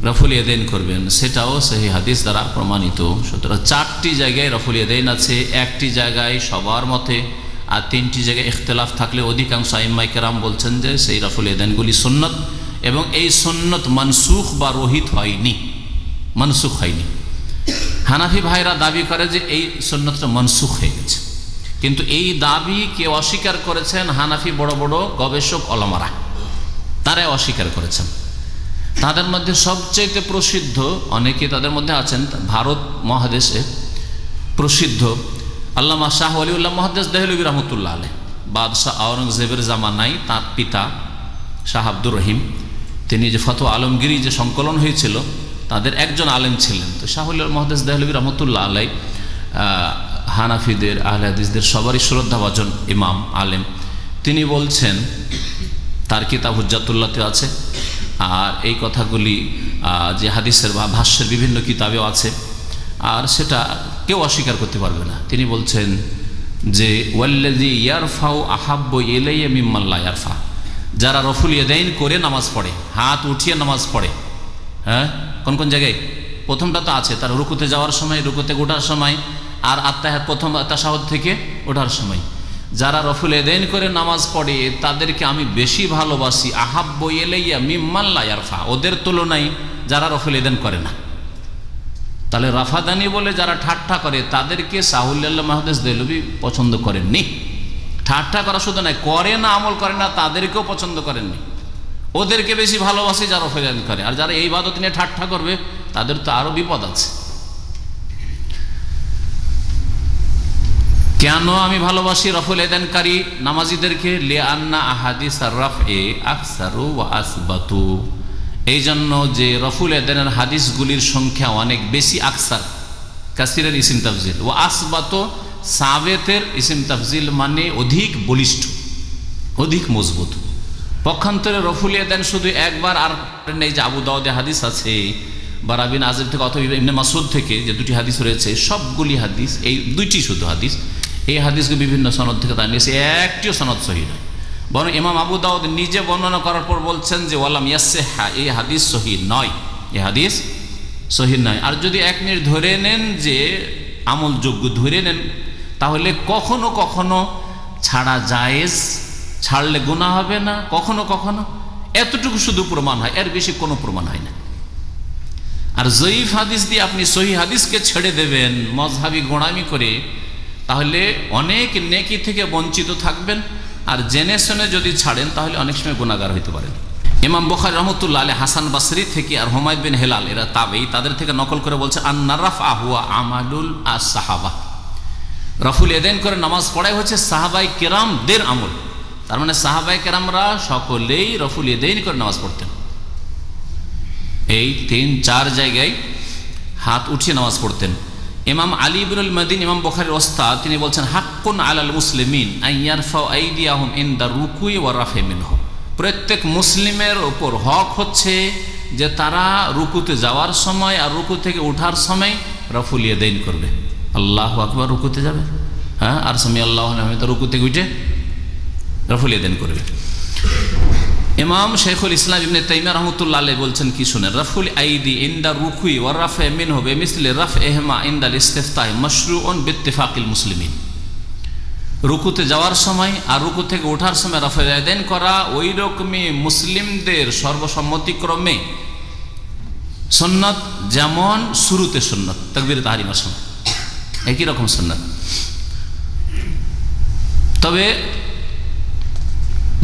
রাফুল ইয়াদাইন করবেন। সেটাও সহিহ হাদিস দ্বারা প্রমাণিত। সুতরাং 4টি জায়গায় রাফুল ইয়াদাইন আছে, একটি জায়গায় সবার মতে, আর 3টি জায়গায় ইখতিলাফ থাকলে অধিকাংশ আইম্মায়ে কেরাম বলছেন যে সেই রাফুল ইয়াদাইনগুলি সুন্নত, এবং এই সুন্নত মানসুখ বা রহিত হয়নি, মানসুখ হয়নি। হানাফি ভাইরা দাবি করে যে এই সুন্নতটা মানসুখ হয়ে গেছে, কিন্তু এই দাবি কে অস্বীকার করেছেন? হানাফি বড় বড় গবেষক ওলামারা, তারাই অস্বীকার করেছেন। তাদের মধ্যে সবচেয়ে প্রসিদ্ধ, অনেকে তাদের মধ্যে আছেন ভারত মহাদেশে প্রসিদ্ধ আল্লামা শাহ ওয়ালিউল্লাহ মুহাদ্দিস দেহলভী রহমতুল্লাহ আলাইহ, বাদশাহ আওরঙ্গজেবের জামানায় তার পিতা শাহ আব্দুর রহিম, তিনি যে ফতোয়া আলমগীরি যে সংকলন হয়েছিল তাদের একজন আলেম ছিলেন। তো শাহ ওয়ালিউল্লাহ মুহাদ্দিস দেহলভী রহমতুল্লাহ আলাইহ হানাফিদের, আহলে হাদিসদের সবারই শ্রদ্ধাভাজন ইমাম আলেম। তিনি বলছেন, তার কিতাব হুজ্জাতুল্লাহতে আছে, আর এই কথাগুলি যে হাদিসের বা ভাষ্যের বিভিন্ন কিতাবেও আছে, আর সেটা কেউ অস্বীকার করতে পারবে না। তিনি বলছেন যে ওয়াল্লাযী ইয়ারফাউ আহাব্বু ইলাইয়া মিম্মান লা ইয়ারফা, যারা রাফুল ইয়াদাইন করে নামাজ পড়ে, হাত উঠিয়ে নামাজ পড়ে, হ্যাঁ, কোন কোন জায়গায়? প্রথমটা তো আছে, তার রুকুতে যাওয়ার সময়, রুকুতে ওঠার সময়, আর আত্তাহিয়াত প্রথম তাশাহুদ থেকে ওঠার সময়। যারা রাফুল ইয়াদাইন করে নামাজ পড়ে তাদেরকে আমি বেশি ভালোবাসি, আহাব্বু ইলাইয়া মিম্মান লা ইয়ারফা, ওদের তুলনায় যারা রাফুল ইয়াদাইন করে না। তাহলে রাফাদানি বলে যারা ঠাট্টা করে তাদেরকে শাহ ওয়ালিউল্লাহ মুহাদ্দিস দেহলভী পছন্দ করেননি। ঠাট্টা করা শুধু নয়, করে না, আমল করে না, তাদেরকেও পছন্দ করেননি। ওদেরকে বেশি ভালোবাসি যারা রাফুল ইয়াদাইন করে, আর যারা এই ইবাদত নিয়ে ঠাট্টা করবে তাদের তো আরো বিপদ আছে। কেন আমি ভালোবাসি রাফুল ইয়াদাইনকারী নামাজিদেরকে? লিআন্না আহাদিস আর-রাফ'i আকসারু ওয়া আসবাতু, এই জন্য যে রাফুল ইয়াদাইনের হাদিসগুলির সংখ্যা অনেক বেশি। আকসার কাসিরের ইসিম তাফজিল, ও আসবাতু সাবেতের ইসিম তাফজিল মানে অধিক বলিষ্ঠ, অধিক মজবুত। পক্ষান্তরে রাফুল ইয়াদাইন শুধু একবার, আর নেই যে আবু দাউদে হাদিস আছে, বারা বিন আযিব থেকে অথবা ইবনে মাসউদ থেকে যে 2টি হাদিস রয়েছে, সবগুলি হাদিস, এই 2টি শুধু হাদিস, এই হাদিসকে বিভিন্ন সনদ থেকে তারা নিয়েছে, একটিও সনদ সহিহ নয়। বরং ইমাম আবু দাউদ নিজে বর্ণনা করার পর বলছেন যে ওয়ালাম ইয়াসিহা, এই হাদিস সহিহ নয়, এই হাদিস সহিহ নয়। আর যদি 1 মিনিট ধরে নেন যে আমলযোগ্য ধরে নেন, তাহলে কখনো কখনো ছাড়া জায়েজ, ছাড়লে গুনাহ হবে না, কখনো কখনো এতটুকু শুধু প্রমাণ হয়, এর বেশি কোনো প্রমাণ হয় না। আর জয়ীফ হাদিস দিয়ে আপনি সহিহ হাদিসকে ছেড়ে দেবেন মজহাবি গোঁড়ামি করে, তাহলে অনেক নেকি থেকে বঞ্চিত থাকবেন। আর জেনে শুনে যদি ছাড়েন তাহলে অনেক সময় গুনাহগার হইতে পারেন। ইমাম বুখারী রাহমাতুল্লাহ আলাইহি হাসান বাসরি থেকে আর হুমায়দ বিন হেলাল, এরা তাবেঈ, তাদের থেকে নকল করে বলছে আন্না রাফআ হুয়া আমালুল আসহাবা, রাফুল ইয়াদাইন করে নামাজ পড়াই হচ্ছে সাহাবায়ে কেরামদের আমল। তার মানে সাহাবায়ে কেরামরা সকলেই রাফুল ইয়াদাইন করে নামাজ পড়তেন। এই 3-4 জায়গায় হাত উঠিয়ে নামাজ পড়তেন। ইমাম আলী ইবনুল মাদিনী, ইমাম বুখারীর ওস্তাদ, তিনি বলছেন হাক্কুন আলাল মুসলিমিন আন ইয়ারফাউ আইদিয়াহুম ইনদা রুকুই ওয়া রাফি মিনহু, প্রত্যেক মুসলিমের উপর হক হচ্ছে যে তারা রুকুতে যাওয়ার সময় আর রুকু থেকে ওঠার সময় রাফুল ইয়াদাইন করবে। আল্লাহু আকবার, রুকুতে যাবে, হ্যাঁ, আর সামি আল্লাহু লিমান হামিদা, রুকু থেকে উঠে রাফুল ইয়াদাইন করবে। ইমাম শেখুল ইসলাম ইবনে তাইমিয়া রাহমাতুল্লাহ আলাইহি বলছেন কি শুনেন, রাফুল আইদি ইনদা রুকুই ওয়া রাফে মিনহু বিমিসলি রাফইহিমা ইনদাল ইস্তিফতাহ মাশরুউন বিইত্তিফাকিল মুসলিমিন। রুকুতে যাওয়ার সময় আর রুকু থেকে ওঠার সময় রাফেল ইয়াদাইন করা ওই রকমই মুসলিমদের সর্বসম্মতিক্রমে সুন্নাত, যেমন শুরুতে সুন্নাত তাকবীরে তাহরিমার সময় একই রকম সুন্নাত। তবে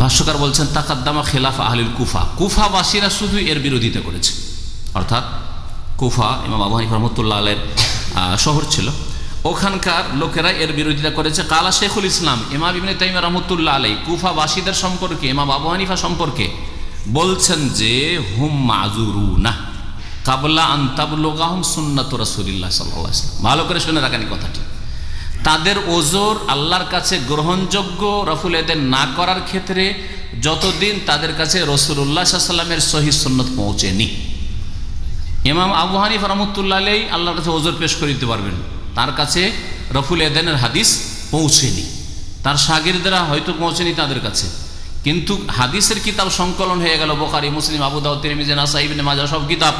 ভাষ্যকার বলছেন তাকাদ্দামা খিলাফ আহলিল কুফা, কুফাবাসীরা শুধু এর বিরোধিতা করেছে, অর্থাৎ কুফা ইমাম আবু হানিফা রাহমাতুল্লাহ আলাইহির শহর ছিল, ওখানকার লোকেরা এর বিরোধিতা করেছে। কালা শেখুল ইসলাম ইমাম ইবনে তাইমিয়া রাহমাতুল্লাহ আলাইহি কুফাবাসীদের সম্পর্কে ইমাম আবু হানিফা সম্পর্কে বলছেন যে হুম মাযুরুনা কাবলা আন তাবলুগাহুম সুন্নাতু রাসূলিল্লাহ সাল্লাল্লাহু আলাইহি ওয়াসাল্লাম। ভালো করে শুনে রাখেন কথাটি, তাদের ওজর আল্লাহর কাছে গ্রহণযোগ্য রাফুল ইয়াদাইন না করার ক্ষেত্রে যতদিন তাদের কাছে রাসূলুল্লাহ সাল্লাল্লাহু আলাইহি ওয়াসাল্লামের সহিহ সুন্নাত পৌঁছেনি। ইমাম আবু হানিফা রাহমাতুল্লাহ আলাইহি আল্লাহর কাছে ওজর পেশ করে দিতে পারবেন, তার কাছে রাফুল ইয়াদাইনের হাদিস পৌঁছেনি, তার শাগিরদেরা হয়তো পৌঁছেনি তাদের কাছে, কিন্তু হাদিসের কিতাব সংকলন হয়ে গেল বুখারী, মুসলিম, আবু দাউদ, তিরমিজি, নাসাঈ, ইবনে মাজাহ সব কিতাব,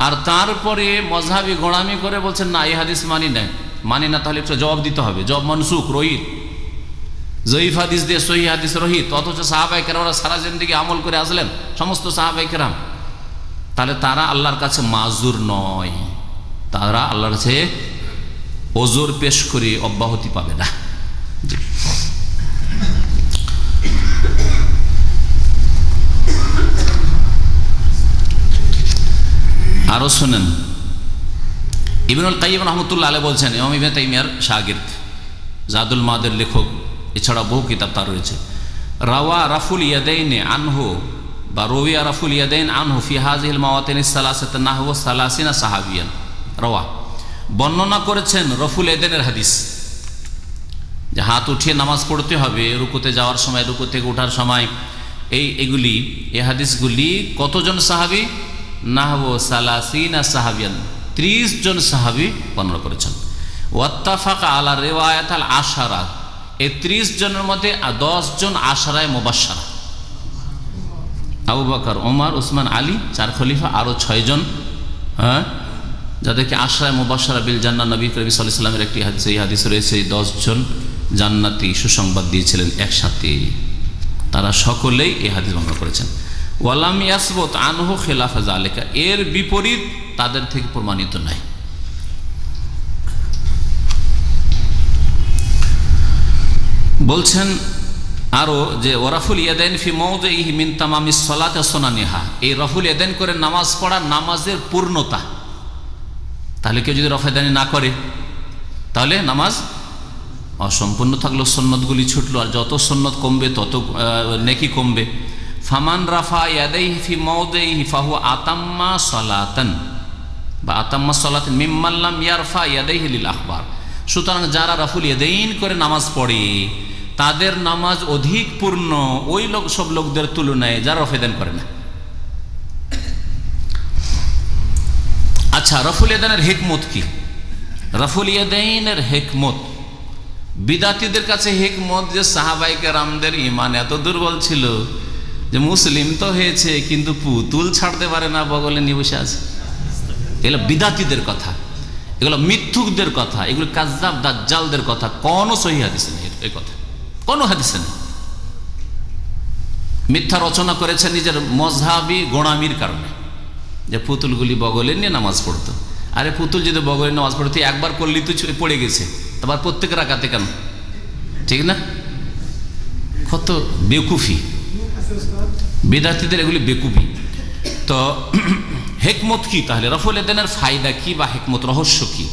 আর তারপরে মযহাবি গোড়ামি করে বলছেন না এই হাদিস মানি না, তাহলে একটা জবাব দিতে হবে, জবাব মনসুখ রহিত, জয়ীফ হাদিস দিয়ে সহিহ হাদিস রহিত, অথচ সাহাবায়ে কেরামরা সারা জিন্দেগি আমল করে আসলেন সমস্ত সাহাবায়ে কেরাম, তাহলে তারা আল্লাহর কাছে মাজুর নয়, তারা আল্লাহর কাছে ওজর পেশ করে অব্যাহতি পাবে না। আরো শুনেন, ইবনুল কাইয়িম রাহমাতুল্লাহ আলাইহি বলছেন, ইমাম ইবনে তাইমিয়ার শাগির্দ, জাদুল মাদের লেখক, এছাড়া বহু কিতাব তার রয়েছে, রাওয়া রাফুল ইয়াদাইন আনহু বা রবিয়া রাফুল ইয়াদাইন আনহু ফি হাযিহিল মাওয়াতিনিস সালাসাত নাহু 30 সাহাবিয়ান, রাওয়া বর্ণনা করেছেন রফুল ইয়াদাইনের হাদিস, যে হাত উঠিয়ে নামাজ পড়তে হবে রুকুতে যাওয়ার সময়, রুকু থেকে ওঠার সময়, এই হাদিসগুলি কতজন সাহাবী, নাহু 30 সাহাবিয়ান, 30 জন সাহাবী বর্ণনা করেছেন। ওয়াত্তাফাকা আলা রিওয়ায়াত আল আশারা, এই 30 জনের মধ্যে 10 জন আশারায়ে মুবাশশারা, আবু বকর, ওমর, উসমান, আলী, 4 খলিফা, আরো 6 জন, যাদেরকে আশরায়ে মুবাশশারা বিল জান্নাহ, নবী করিম সাল্লাল্লাহু আলাইহি ওয়াসাল্লামের একটি হাদিস, এই হাদিস রয়েছে 10 জন জান্নাতি সুসংবাদ দিয়েছিলেন একসাথে, তারা সকলেই এই হাদিস বর্ণনা করেছেন। ওয়ালাম ইয়াসবুত আনহু খিলাফা যালিকা, এর বিপরীত তাদের থেকে প্রমাণিত নাই। বলছেন আরো যে ওয়ারাফুল ইয়াদাইন ফি মাওদিহি মিন তামামিস সালাতি ওয়া সুনানিহা, এই রাফুল ইয়াদাইন করে নামাজ পড়া নামাজের পূর্ণতা, তাহলে কেউ যদি রাফুল ইয়াদাইন না করে তাহলে নামাজ অসম্পূর্ণ থাকলো, সুন্নতগুলি ছুটলো, আর যত সুন্নত কমবে তত নেকি কমবে। ফামান রাফা ইয়াদাইহি ফি মাওদিহি ফাহুয়া আতাম্মা সালাতান বা আতাম্মা সালাতান মিম্মান লাম ইয়ারফা ইয়াদাইহি লিল আখবার, সুতরাং যারা রাফুল ইয়াদাইন করে নামাজ পড়ে তাদের নামাজ অধিক পূর্ণ ওই সব লোকদের তুলনায় যারা রাফুল ইয়াদাইন করে না। আচ্ছা, রাফুল ইয়াদাইনের হিকমত কি? রাফুল ইয়াদাইনের হিকমত, বিদাতীদের কাছে হিকমত যে সাহাবায়ে কেরামদের ঈমান এত দুর্বল ছিল যে মুসলিম তো হয়েছে কিন্তু পুতুল ছাড়তে পারে না, বগলে নিয়ে বসে আছে। এগুলো বিদাতীদের কথা, এগুলো মিথ্যুকদের কথা, এগুলো কাযযাব দাজ্জালদের কথা, কোনো সহিহ হাদিসে নেই, এই কথা কোনো হাদিসে নেই। মিথ্যা রচনা করেছে নিজের মযহাবী গোড়ামির কারণে, যে পুতুলগুলি বগলে নিয়ে নামাজ পড়তো। আরে পুতুল যদি বগলে নামাজ পড়তো একবার করলি তো পড়ে গেছে, তারপর প্রত্যেক রাকাতে কেন? ঠিক না? কত বেকুফি বিদাতীদের, এগুলি বেকুফি। তো হিকমত কি তাহলে? রাফুল ইয়াদাইনের ফায়দা কি বা হিকমত রহস্য কি?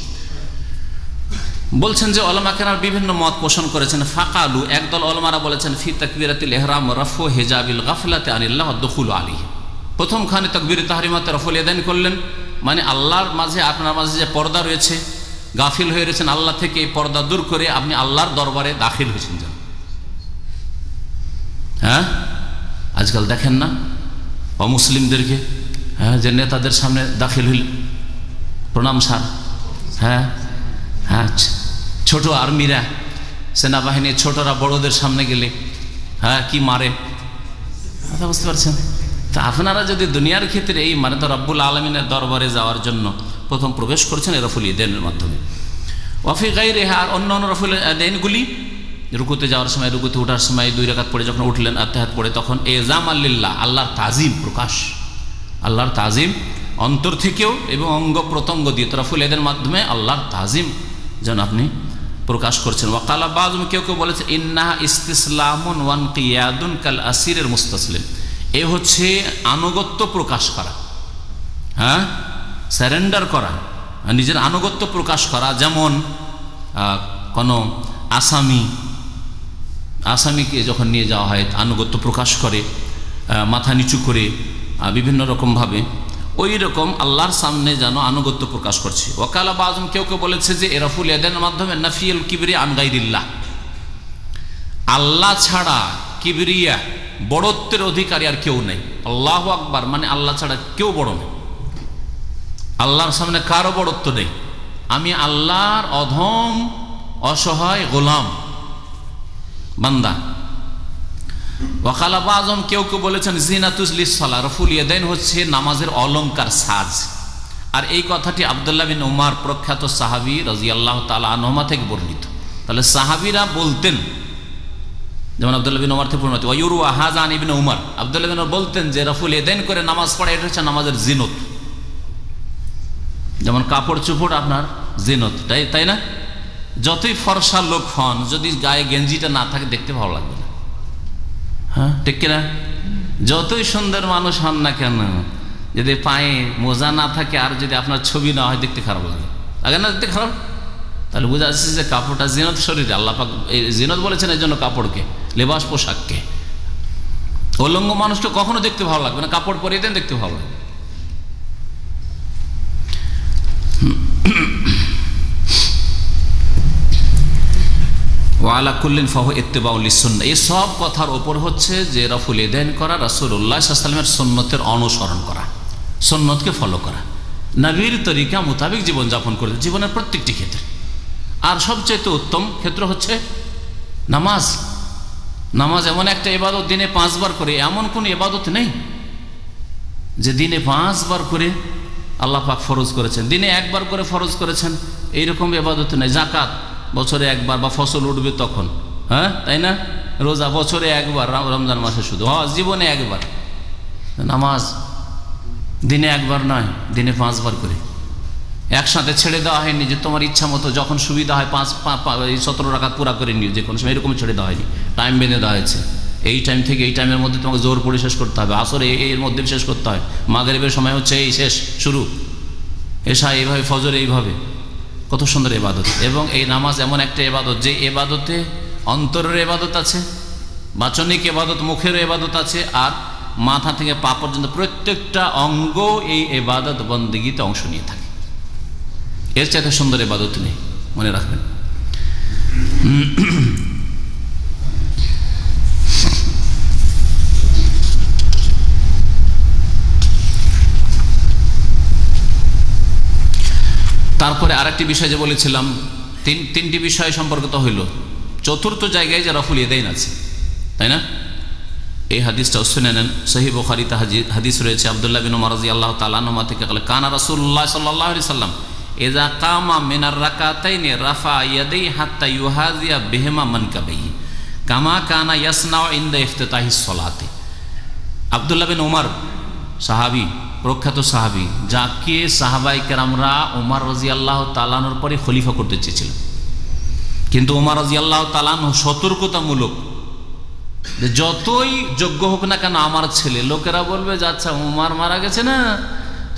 বলছেন যে উলামা কেরাম বিভিন্ন মত পোষণ করেছেন। ফাকালু, একদল উলামারা বলেছেন, ফি তাকবীরাতিল ইহরাম রাফু হিজাবিল গাফলাতি আনিল্লাহ ওয়া দুখুলু আলাইহি, প্রথমখানে তাকবীরে তাহরিমাতে রাফুল ইয়াদাইন করলেন, মানে আল্লাহর মাঝে আপনার মাঝে যে পর্দা রয়েছে, গাফিল হয়ে রয়েছেন আল্লাহ থেকে, এই পর্দা দূর করে আপনি আল্লাহর দরবারে দাখিল হয়েছেন। হ্যাঁ, আজকাল দেখেন না অমুসলিমদেরকে, হ্যাঁ, যে নেতাদের সামনে দাখিল হইল প্রণাম সার, হ্যাঁ হ্যাঁ, ছোট আর্মিরা, সেনাবাহিনীর ছোটরা বড়দের সামনে গেলে হ্যাঁ কি মারে, কথা বুঝতে পারছেন? তা আপনারা যদি দুনিয়ার ক্ষেত্রে এই মানে তো রব্বুল আলমিনের দরবারে যাওয়ার জন্য প্রথম প্রবেশ করছেন এই রফুল ইদানের মাধ্যমে। ওয়াফি গায়রিহা, আর অন্য অন্য রফুল ইদানগুলি রুকুতে যাওয়ার সময়, রুকুতে ওঠার সময় 2 রাকাত পড়ে যখন উঠলেন আত্তাহিয়াত পড়ে, তখন এজাম আল্লিল্লাহ, আল্লাহর তাজিম প্রকাশ, আল্লাহর তাজিম অন্তর থেকেও এবং অঙ্গ প্রত্যঙ্গ দিয়ে রফুল ইদানের মাধ্যমে আল্লাহর তাজিম যেন আপনি প্রকাশ করছেন। ওয়াকালা বাযুম, কেউ কেউ বলেছে ইন্নাহা ইস্তিসলামুন ওয়ান কিয়াদুন কাল আসিরের মুস্তাসলিম, এ হচ্ছে আনুগত্য প্রকাশ করা, হ্যাঁ, স্যারেন্ডার করা, নিজের আনুগত্য প্রকাশ করা। যেমন কোনো আসামিকে যখন নিয়ে যাওয়া হয় আনুগত্য প্রকাশ করে, মাথা নিচু করে বিভিন্ন রকমভাবে, ওই রকম আল্লাহর সামনে যেন আনুগত্য প্রকাশ করছে। ওয়াকালা বাযুম, কেউ কেউ বলেছে যে রফুল ইয়াদাইনের মাধ্যমে নাফিউল কিবরি আন গায়রিল্লাহ, আল্লাহ ছাড়া কিবরিয়া বড়ত্বের অধিকারী আর কেউ নেই। আল্লাহু আকবার মানে আল্লাহ ছাড়া কেউ বড় নেই, আল্লাহর সামনে কারো বড়ত্ব নেই, আমি আল্লাহর অধম অসহায় গোলাম বান্দা। ওয়াকালা বাযুম, কেউ কেউ বলেছেন জিনাতুল লিসসালাহ, রফুল ইয়াদাইন হচ্ছে নামাজের অলংকার, সাজ। আর এই কথাটি আব্দুল্লাহ বিন উমর প্রখ্যাত সাহাবী রাদিয়াল্লাহু তাআলা আনহুমা থেকে বর্ণিত। তাহলে সাহাবীরা বলতেন, যেমন আব্দুল্লাহ বিন উমর থেকে বর্ণিত, ওয়ায়ুরু হাযা আন ইবনে উমর, আব্দুল্লাহ বিন উমর বলতেন যে রফুল ইয়াদাইন করে নামাজ পড়া এটা হচ্ছে নামাজের জিনত। যেমন কাপড় চোপড় আপনার জিনত, তাই না? যতই ফর্সা লোক হন, যদি গায়ে গেঞ্জিটা না থাকে দেখতে ভালো লাগবে না, হ্যাঁ ঠিক কিনা? যতই সুন্দর মানুষ হন না কেন, যদি পায়ে মোজা না থাকে আর যদি আপনার ছবি না হয় দেখতে খারাপ লাগে না? দেখতে খারাপ। তাহলে বোঝা যাচ্ছে যে কাপড়টা জিনত শরীরে, আল্লাহ পাক এই জিনত বলেছেন এই জন্য কাপড়কে, লেবাস পোশাককে। উলঙ্গ মানুষকে কখনো দেখতে ভালো লাগবে না, কাপড় পরিয়ে দেন দেখতে ভালো লাগবে। ওয়ালা কুল্লিন ফাহু ইত্তিবাউল লিসুন্নাহ, এই সব কথার ওপর হচ্ছে যে রফুল ইয়াদাইন করা, রাসূলুল্লাহ সাল্লাল্লাহু আলাইহি ওয়াসাল্লামের সুন্নতের অনুসরণ করা, সুন্নতকে ফলো করা, নবীর তরিকা মোতাবেক জীবনযাপন করে জীবনের প্রত্যেকটি ক্ষেত্রে। আর সবচেয়ে উত্তম ক্ষেত্র হচ্ছে নামাজ। নামাজ এমন একটা ইবাদত, দিনে 5 বার করে, এমন কোন ইবাদত নেই যে দিনে 5 বার করে আল্লাহ পাক ফরজ করেছেন, দিনে 1 বার করে ফরজ করেছেন, এইরকম ইবাদত নেই। যাকাত বছরে 1 বার, বা ফসল উঠবে তখন, হ্যাঁ তাই না? রোজা বছরে 1 বার, রমজান মাসে শুধু, হজ জীবনে 1 বার। নামাজ দিনে 1 বার নয়, দিনে 5 বার করে। একসাথে ছেড়ে দেওয়া হয়নি যে তোমার ইচ্ছা মতো যখন সুবিধা হয় 17 রাকাত পুরা করে নিও, যে কোনো সময়, এরকম ছেড়ে দেওয়া হয়নি। টাইম বেঁধে দেওয়া হয়েছে, এই টাইম থেকে এই টাইমের মধ্যে তোমাকে জোর পড়ে শেষ করতে হবে, আসর এর মধ্যে শেষ করতে হয়, মাগরিবের সময় হচ্ছে এই শেষ শুরু, এশা এইভাবে, ফজর এইভাবে। কত সুন্দর ইবাদত। এবং এই নামাজ এমন একটা ইবাদত যে ইবাদতে অন্তরের ইবাদত আছে, বাচনিক ইবাদত, মুখের ইবাদত আছে, আর মাথা থেকে পা পর্যন্ত প্রত্যেকটা অঙ্গ এই ইবাদত বন্দেগীতে অংশ নিয়ে থাকে। এর চাইতে সুন্দর ইবাদত নেই, মনে রাখবেন। তারপরে আরেকটি বিষয় যে বলেছিলাম, তিনটি বিষয় সম্পর্কিত হইল। চতুর্থ জায়গায় যে রফুল ইয়াদাইন আছে, তাই না? এই হাদিসটা শুনে নেন, সহিহ বুখারীতে হাদিস রয়েছে আব্দুল্লাহ বিন উমর রাদিয়াল্লাহু তাআলা আনহুমা থেকে, কানা রাসূলুল্লাহ সাল্লাল্লাহু আলাইহি সাল্লাম ইযা কামা মিনার রাকাতাইনি রাফা ইয়াদাই হাত্তা ইউহাযিয়া বিহিমা মানকাবাইহি কামা কানা ইয়াসনাউ ইনদা ইফতিতাহিস সালাতি। আব্দুল্লাহ বিন উমর সাহাবী, প্রখ্যাত সাহাবী, যাকে সাহাবায়ে কেরামরা উমর রাদিয়াল্লাহু তাআলা আনহুর পরে খলিফা করতে চেয়েছিলেন, কিন্তু উমর রাদিয়াল্লাহু তাআলা আনহু সতর্কতামূলক, যে যতই যোগ্য হোক না কেন আমার ছেলে, লোকেরা বলবে যে আচ্ছা উমর মারা গেছে না,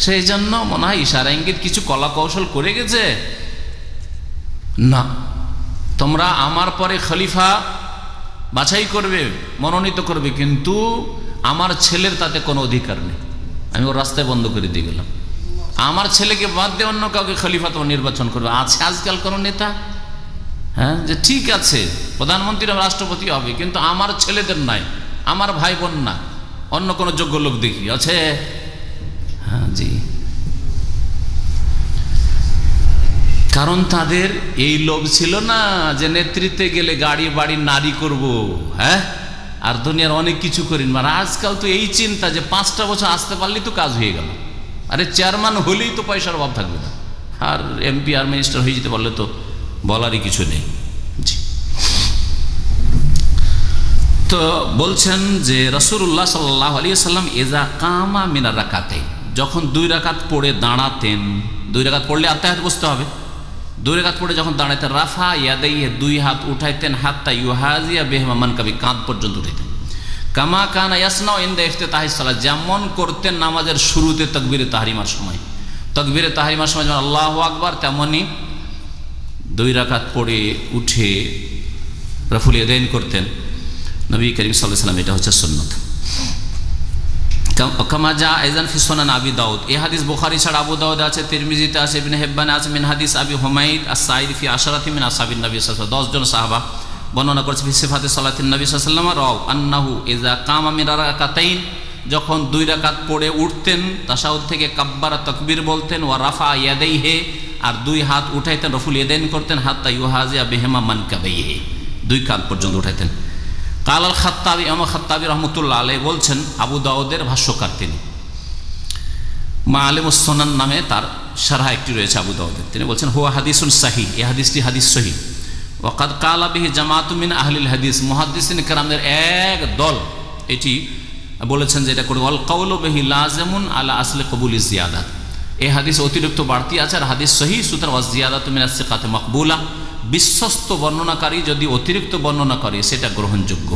সেই জন্য মনে হয় ইশারা ইঙ্গিত কিছু কলা কৌশল করে গেছে, না, তোমরা আমার পরে খলিফা বাছাই করবে, মনোনীত করবে, কিন্তু আমার ছেলের তাতে কোনো অধিকার নেই, আমি ওর রাস্তায় বন্ধ করে দিয়ে গেলাম। আমার ছেলেকে বাদ দিয়ে অন্য কাউকে খলিফা তো নির্বাচন করবে। আছে আজকাল কোনো নেতা, হ্যাঁ, যে ঠিক আছে প্রধানমন্ত্রী রাষ্ট্রপতি হবে, কিন্তু আমার ছেলেদের নাই, আমার ভাই বোন না, অন্য কোনো যোগ্য লোক দেখি আছে? হ্যাঁ জি, কারণ তাদের এই লোভ ছিল না যে নেতৃত্বে গেলে গাড়ি বাড়ি নারী করব, হ্যাঁ আর দুনিয়ার অনেক কিছু করেন, মানে আজকাল তো এই চিন্তা যে 5টা বছর আসতে পারলেই তো কাজ হয়ে গেল। আরে চেয়ারম্যান হলেই তো পয়সার অভাব থাকবে না, আর এমপি আর মিনিস্টার হয়ে যেতে পারলে তো বলারই কিছু নেই। জি, তো বলছেন যে রাসূলুল্লাহ সাল্লাল্লাহু আলাইহি ওয়াসাল্লাম এজা কামা মিনার রাকাতাইন, যখন 2 রাকাত পড়ে দাঁড়াতেন, 2 রাকাত পড়লে আত্তাহিয়াত বসতে হবে, 2 রাকাত পড়ে যখন দাঁড়াতেন, রাফা ইয়াদাইহি 2 হাত উঠাইতেন, হাত্তা ইউহাজিয়া বিহিমা মানকাবি, কাঁধ পর্যন্ত উঠাইতেন। কামা কানা ইয়াসনাউ ইনদা ইফতিতাহিস সালাত, যেমন করতেন নামাজের শুরুতে তাকবীরে তাহরিমার সময়। তাকবীরে তাহরিমার সময় যখন আল্লাহু আকবার, তেমনি 2 রাকাত পড়ে উঠে রাফুল ইয়াদাইন করতেন নবী করিম সাল্লাল্লাহু আলাইহি ওয়াসাল্লাম। এটা হচ্ছে সুন্নাত। কামা যা আইজান ফি সুনান আবি দাউদ, এই হাদিস বুখারী ছাড়া আবু দাউদ আছে, তিরমিজিতে আছে, ইবনে হিব্বানে আছে, মিন হাদিস আবি হুমাইদ আস-সাঈদি ফি আশরাতি মিন আসহাবিন নবী সাল্লাল্লাহু আলাইহি ওয়াসাল্লাম, 10 জন সাহাবা বর্ণনা করেছে ফি সিফাতি সালাতিন নবী সাল্লাল্লাহু আলাইহি ওয়াসাল্লাম রাও আন্নাহু ইযা কামা মিন রাকাতাইন, যখন 2 রাকাত পড়ে উঠতেন তাশাহুদ থেকে কাব্বারা তাকবীর বলতেন, ওয়া রাফা ইয়াদাইহি, আর 2 হাত উঠাইতেন, রফুল ইয়াদাইন করতেন, হাত্তা ইউহাজিয়া বিহিমা মানকাবাইহি, 2 কাঁধ পর্যন্ত উঠাইতেন। কাল আল খাত্তাবী, ইমাম খাত্তাবী রহমতুল্লাহ আলাইহি বলছেন, আবু দাউদের ভাষ্যকার তিনি, মাআলিমুস সুনান নামে তার শারহ একটি রয়েছে আবু দাউদের, তিনি বলছেন হুয়া হাদিসুন সহিহ, এই হাদিসটি হাদিস সহিহ। ওয়াকাদ কালা বিহি জামাআতুম মিন আহলিল হাদিস, মুহাদ্দিসিন কেরামদের এক দল এটি বলেছেন যে এটা করে, ওয়াল কাউলু বিহি লাজিমুন আলা আসলি কবুলিজ জিয়াদাত, এই হাদিস অতিরিক্ত বাড়তি আছে আর হাদিস সহিহ, সুতরাং ওয়াজ জিয়াদাতু মিনাস সিকাতি মাকবুলা, বিশ্বস্ত বর্ণনাকারী যদি অতিরিক্ত বর্ণনা করে সেটা গ্রহণযোগ্য।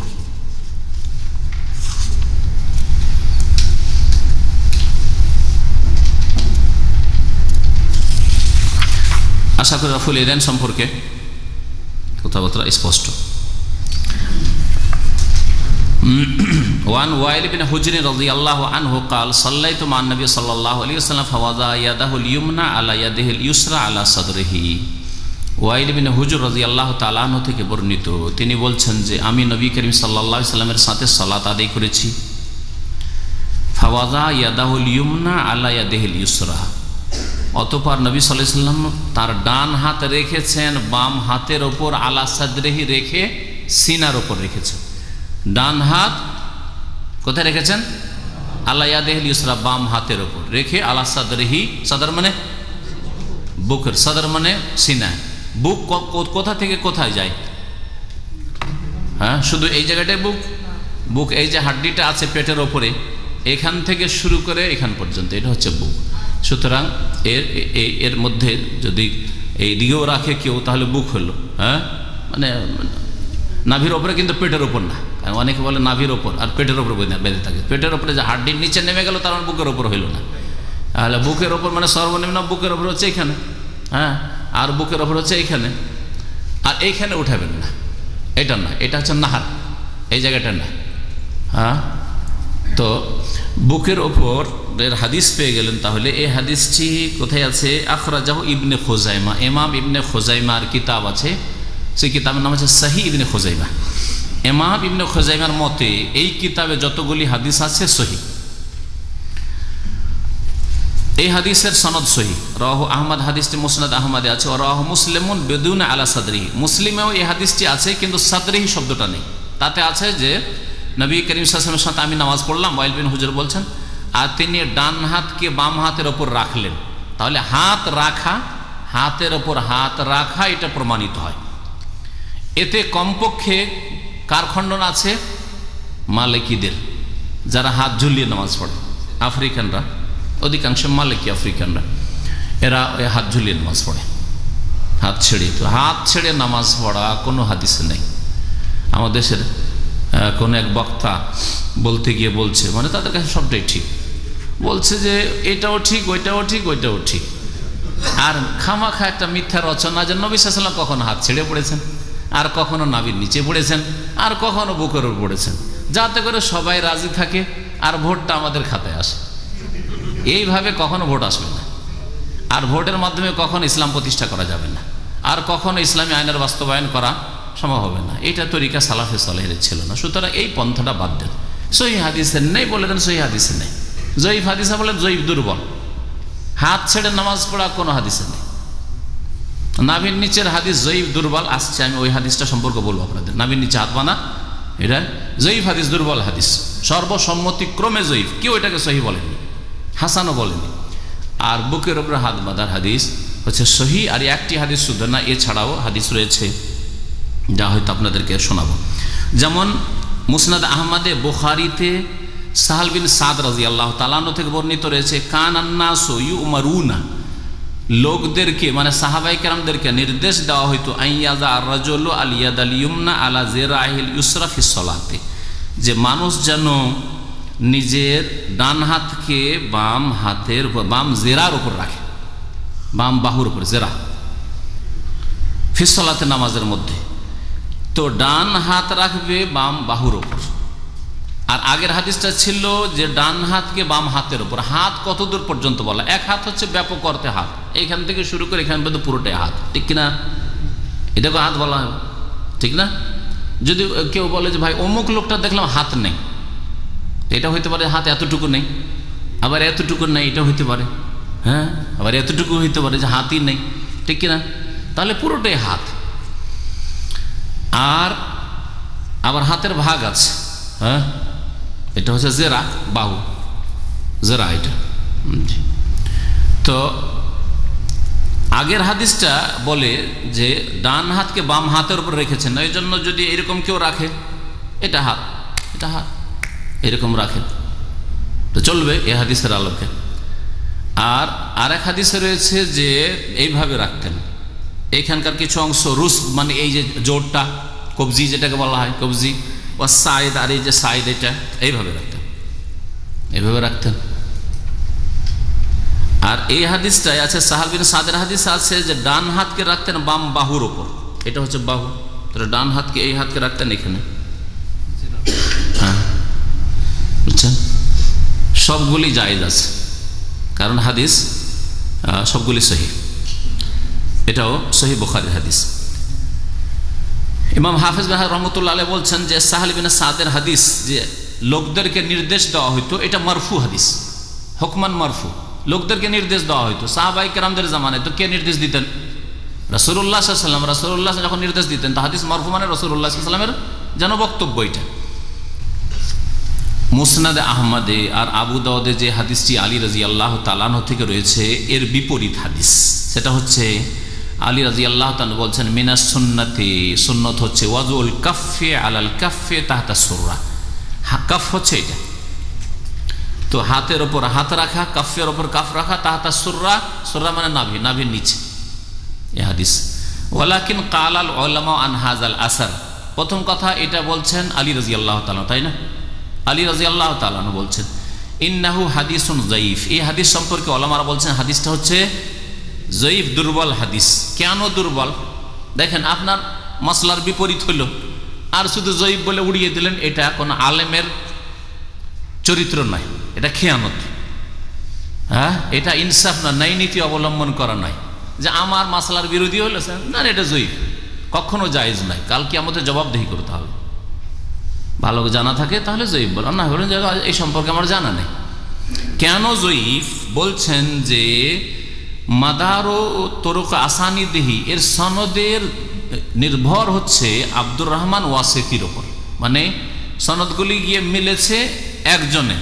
আশা করি রাফুল ইয়াদাইন সম্পর্কে কথাবার্তা স্পষ্ট। ওয়ান ওয়াইল বিন হুজর রাদিয়াল্লাহু আনহু قال صليت مع النبي صلى الله عليه وسلم فوضع يده اليمنى على يده اليسرى على صدره। ওয়াইল বিন হুজর রাদিয়াল্লাহু তাআলা আনহু থেকে বর্ণিত, তিনি বলছেন যে আমি নবী করিম সাল্লাল্লাহু আলাইহি ওয়াসাল্লামের সাথে সালাত আদায় করেছি। ফাওয়াদা ইয়াদাহুল ইয়ুমনা আলা ইয়াদিহিল ইউসরা, অতঃপর নবী সাল্লাল্লাহু আলাইহি ওয়াসাল্লাম তার ডান হাত রেখেছেন বাম হাতের ওপর, আলা সাদরিহি রেখে সিনার ওপর রেখেছেন। ডান হাত কোথায় রেখেছেন? আলা ইয়াদিহিল ইউসরা, বাম হাতের ওপর রেখে, আলা সাদরিহি, সাদর মানে বুকের, সাদর মানে সিনা। বুক কোথা থেকে কোথায় যায়? হ্যাঁ, শুধু এই জায়গাটায় বুক, বুক এই যে হাড্ডিটা আছে পেটের ওপরে, এখান থেকে শুরু করে এখান পর্যন্ত, এটা হচ্ছে বুক। সুতরাং এর মধ্যে যদি এই দিকেও রাখে কেউ তাহলে বুক হলো। হ্যাঁ, মানে নাভির ওপরে, কিন্তু পেটের ওপর না, কারণ অনেকে বলে নাভির ওপর আর পেটের ওপর বেঁধে থাকে। পেটের ওপরে যে হাড্ডির নিচে নেমে গেল তার মানে বুকের ওপর হইল না। তাহলে বুকের ওপর মানে সর্বনিম্ন বুকের ওপর হচ্ছে এখানে, হ্যাঁ, আর বুকের ওপর হচ্ছে এইখানে, আর এইখানে উঠাবেন না, এটা না, এটা হচ্ছে নাহার, এই জায়গাটা না। হ্যাঁ, তো বুকের ওপর এর হাদিস পেয়ে গেলেন। তাহলে এই হাদিসটি কোথায় আছে? আখরাজাহু ইবনে খুজাইমা, ইমাম ইবনে খুজাইমার কিতাব আছে, সেই কিতাবের নাম হচ্ছে সহিহ ইবনে খুজাইমা। ইমাম ইবনে খুজাইমার মতে এই কিতাবে যতগুলি হাদিস আছে সহিহ। এই হাদিসের সনদ সহিহ। রাহু আহমদ, হাদিসটি মুসনাদ আহমদে আছে। ও রাহু মুসলিমুন বিদুন আলা সাদরিহি, মুসলিমেও এই হাদিসটি আছে কিন্তু সাদরিহি শব্দটা নেই। তাতে আছে যে নবী করিম সাল্লাল্লাহু আলাইহি ওয়াসাল্লামের সাথে আমি নামাজ পড়লাম, ওয়াইল বিন হুজর বলছেন, আর তিনি ডান হাতকে বাম হাতের ওপর রাখলেন। তাহলে হাত রাখা, হাতের ওপর হাত রাখা, এটা প্রমাণিত হয়। এতে কমপক্ষে কার খণ্ডন আছে? মালিকিদের, যারা হাত ঝুলিয়ে নামাজ পড়ে, আফ্রিকানরা, অধিকাংশ মালিকি আফ্রিকানরা, এরা ওই হাত ঝুলিয়ে নামাজ পড়ে, হাত ছেড়ে। তো হাত ছেড়ে নামাজ পড়া কোনো হাদিসে নেই। আমার দেশের কোন এক বক্তা বলতে গিয়ে বলছে, মানে তাদের কাছে সবটাই ঠিক, বলছে যে এটাও ঠিক, ওইটাও ঠিক, ওইটাও ঠিক, আর খামাখা একটা মিথ্যা রচনা যে নবী সাল্লাল্লাহু আলাইহি ওয়াসাল্লাম কখনো হাত ছেড়ে পড়েছেন, আর কখনো নাভির নিচে পড়েছেন, আর কখনো বুকের উপর পড়েছেন, যাতে করে সবাই রাজি থাকে আর ভোটটা আমাদের খাতায় আসে। এইভাবে কখনো ভোট আসবে না, আর ভোটের মাধ্যমে কখনো ইসলাম প্রতিষ্ঠা করা যাবে না, আর কখনো ইসলামী আইনের বাস্তবায়ন করা সম্ভব হবে না। এটা তরিকা সালাফে সালেহের ছিল না। সুতরাং এই পন্থাটা বাদ দেন। সহিহ হাদিসের নেই বলে দেন, সহিহ হাদিসে নেই। জয়ীফ হাদিসে বলেন জয়ীফ, দুর্বল। হাত ছেড়ে নামাজ পড়া কোনো হাদিসে নেই। নাভির নিচের হাদিস জয়ীফ, দুর্বল আসছে, আমি ওই হাদিসটা সম্পর্কে বলবো আপনাদের। নাভির নিচে হাত বানা এটা জয়ীফ হাদিস, দুর্বল হাদিস, সর্বসম্মতিক্রমে জয়ীফ, কেউ এটাকে সহি বলেনি, হাসানও বলেনি। আর বুকের উপরে হাত বাঁধার হাদিস হচ্ছে সহি। আর একটি হাদিস শুধু না, এছাড়াও হাদিস রয়েছে যা হয়তো আপনাদেরকে শোনাবো। যেমন মুসনাদ আহমদে বুখারীতে সাহাল বিন সাদ রাদিয়াল্লাহু তাআলা আনহু থেকে বর্ণিত রয়েছে, কানান নাসু ইউমারুনা, লোকদেরকে মানে সাহাবায়ে কেরামদেরকে নির্দেশ দেওয়া হইতো আইয়াযা আর-রাজুলু আল-ইয়াদাল ইয়ুমনা আলা জিরাহিল ইউসরা ফিস সালাতে, যে মানুষ যেন নিজের ডান হাতকে বাম হাতের বাম জেরার উপর রাখে, বাম বাহুর উপর, জেরা ফিস সালাতে, নামাজের মধ্যে। তো ডান হাত রাখবে বাম বাহুর উপর। আর আগের হাদিসটা ছিল যে ডান হাতকে বাম হাতের উপর। হাত কত দূর পর্যন্ত বলা? এক হাত হচ্ছে ব্যাপক অর্থে হাত, এইখান থেকে শুরু করে এখান পর্যন্ত পুরোটাই হাত, ঠিক কিনা? এটাকে হাত বলা হবে, ঠিক না? যদি কেউ বলে যে ভাই অমুক লোকটা দেখলাম হাত নেই, এটা হইতে পারে হাত এতটুকু নেই, আবার এতটুকু নেই, এটা হইতে পারে, হ্যাঁ, আবার এতটুকু হইতে পারে যে হাতই নেই, ঠিক কিনা? তাহলে পুরোটাই হাত। আর আবার হাতের ভাগ আছে, হ্যাঁ, এটা হচ্ছে জেরা, বাহু, জেরা এটা। তো আগের হাদিসটা বলে যে ডান হাতকে বাম হাতের উপর রেখেছেন, এই জন্য যদি এরকম কেউ রাখে, এটা হাত, এটা হাত, এরকম রাখেন তো চলবে এ হাদিসের আলোকে। আর আরেক হাদিসে রয়েছে যে এইভাবে রাখতেন, এইখানকার কিছু অংশ রুস মানে এই যে জোরটা, কবজি যেটাকে বলা হয়, কবজি ও সাইদ, আর এই যে সাইদ, এটা এইভাবে রাখতেন, এইভাবে রাখতেন। আর এই হাদিসটাই আছে সাহাল বিন সাদের হাদিস আছে যে ডান হাতকে রাখতেন বাম বাহুর ওপর, এটা হচ্ছে বাহু, তাহলে ডান হাতকে এই হাতকে রাখতেন এখানে, হ্যাঁ, বুঝছেন? সবগুলি জায়েজ আছে, কারণ হাদিস সবগুলি সহি, এটাও সহি বুখারীর হাদিস। ইমাম হাফেজ বিন রহমতুল্লাহ আলাইহি বলছেন যে সাহাল বিন সাদের হাদিস যে লোকদেরকে নির্দেশ দেওয়া হইতো, এটা মারফু হাদিস, হুকমান মারফু, লোকদেরকে নির্দেশ দেওয়া হইতো। সাহাবায়ে কেরামদের জামানায় তো কে নির্দেশ দিতেন? রাসূলুল্লাহ সাল্লাল্লাহু আলাইহি ওয়াসাল্লাম। রাসূলুল্লাহ যখন নির্দেশ দিতেন তো হাদিস মারফু মানে রাসূলুল্লাহ সাল্লাল্লাহু আলাইহি ওয়াসাল্লামের যেন বক্তব্য এটা। মুসনাদে আহমদে আর আবু দাউদে যে হাদিসটি আলী রাদিয়াল্লাহু তাআলা আনহু থেকে রয়েছে, এর বিপরীত হাদিস, সেটা হচ্ছে আলী রাদিয়াল্লাহু তাআলা বলছেন মিনাস সুন্নতি, সুন্নত হচ্ছে ওয়াজুল কাফে আলাল কাফে তাহতা সুররা, কাফ হচ্ছে এটা, তো হাতের ওপর হাত রাখা, কাফের ওপর কাফ রাখা, তাহতা সুররা, সুররা মানে নাভি, নাভির নিচে, এই হাদিস। ওয়ালাকিন কালাল উলামা আন হাযাল আসার, প্রথম কথা এটা বলছেন আলী রাদিয়াল্লাহু তাআলা, তাই না? আলী রাদিয়াল্লাহু তাআলা বলছেন ইন্নাহু হাদিসুন যায়ীফ, এই হাদিস সম্পর্কে ওলামারা বলছেন হাদিসটা হচ্ছে যায়ীফ, দুর্বল হাদিস। কেন দুর্বল? দেখেন আপনার মাসলার বিপরীত হইল আর শুধু যায়ীফ বলে উড়িয়ে দিলেন, এটা কোন আলেমের চরিত্র নয়, এটা খেয়ানত, হ্যাঁ, এটা ইনসাফ না, ন্যায় নীতি অবলম্বন করা নয়, যে আমার মাসলার বিরোধী হলো না, এটা যায়ীফ, কখনো জায়েজ নাই, কাল কিয়ামতে জবাবদিহি করতে হবে। ভালো জানা থাকে তাহলে যায়ীফ বলেন, না বলেন যে এই সম্পর্কে আমার জানা নেই। কেন যায়ীফ বলছেন? যে মাদারো তরুক আসানিদিহি, এর সনদের নির্ভর হচ্ছে আব্দুর রহমান ওয়াসিতির ওপর, মানে সনদগুলি গিয়ে মিলেছে একজনে,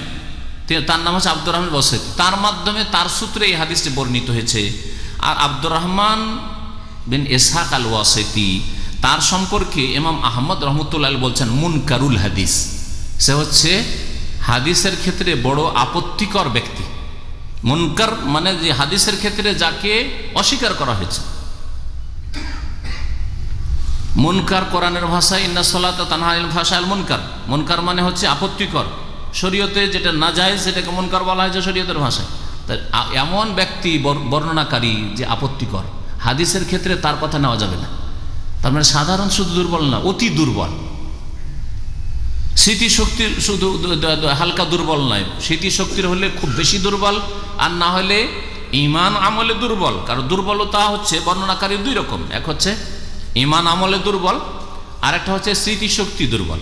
তার নাম হচ্ছে আব্দুর রহমান ওয়াসিতি, তার মাধ্যমে তার সূত্রে এই হাদিসটি বর্ণিত হয়েছে। আর আব্দুর রহমান বিন ইসহাক আল ওয়াসিতি, তার সম্পর্কে ইমাম আহমদ রহমতুল্লাহ বলছেন মুনকারুল হাদিস, সে হচ্ছে হাদিসের ক্ষেত্রে বড় আপত্তিকর ব্যক্তি। মুনকার মানে যে হাদিসের ক্ষেত্রে যাকে অস্বীকার করা হয়েছে। মুনকার কোরআনের ভাষায় ইন্না সলাতা তানহা আনিল ফাহশাইল মুনকার, মুনকার মানে হচ্ছে আপত্তিকর, শরীয়তে যেটা নাজায়েজ সেটাকে মুনকার বলা হয়েছে শরীয়তের ভাষায়। তাই এমন ব্যক্তি বর্ণনাকারী যে আপত্তিকর, হাদিসের ক্ষেত্রে তার কথা নেওয়া যাবে না। তার মানে সাধারণ শুধু দুর্বল না, অতি দুর্বল। স্মৃতিশক্তির শুধু হালকা দুর্বল নয়, স্মৃতিশক্তির হলে খুব বেশি দুর্বল, আর না হলে ঈমান আমলে দুর্বল। কারণ দুর্বলতা হচ্ছে বর্ণনাকারী দুই রকম, এক হচ্ছে ঈমান আমলে দুর্বল, আর একটা হচ্ছে স্মৃতিশক্তি দুর্বল।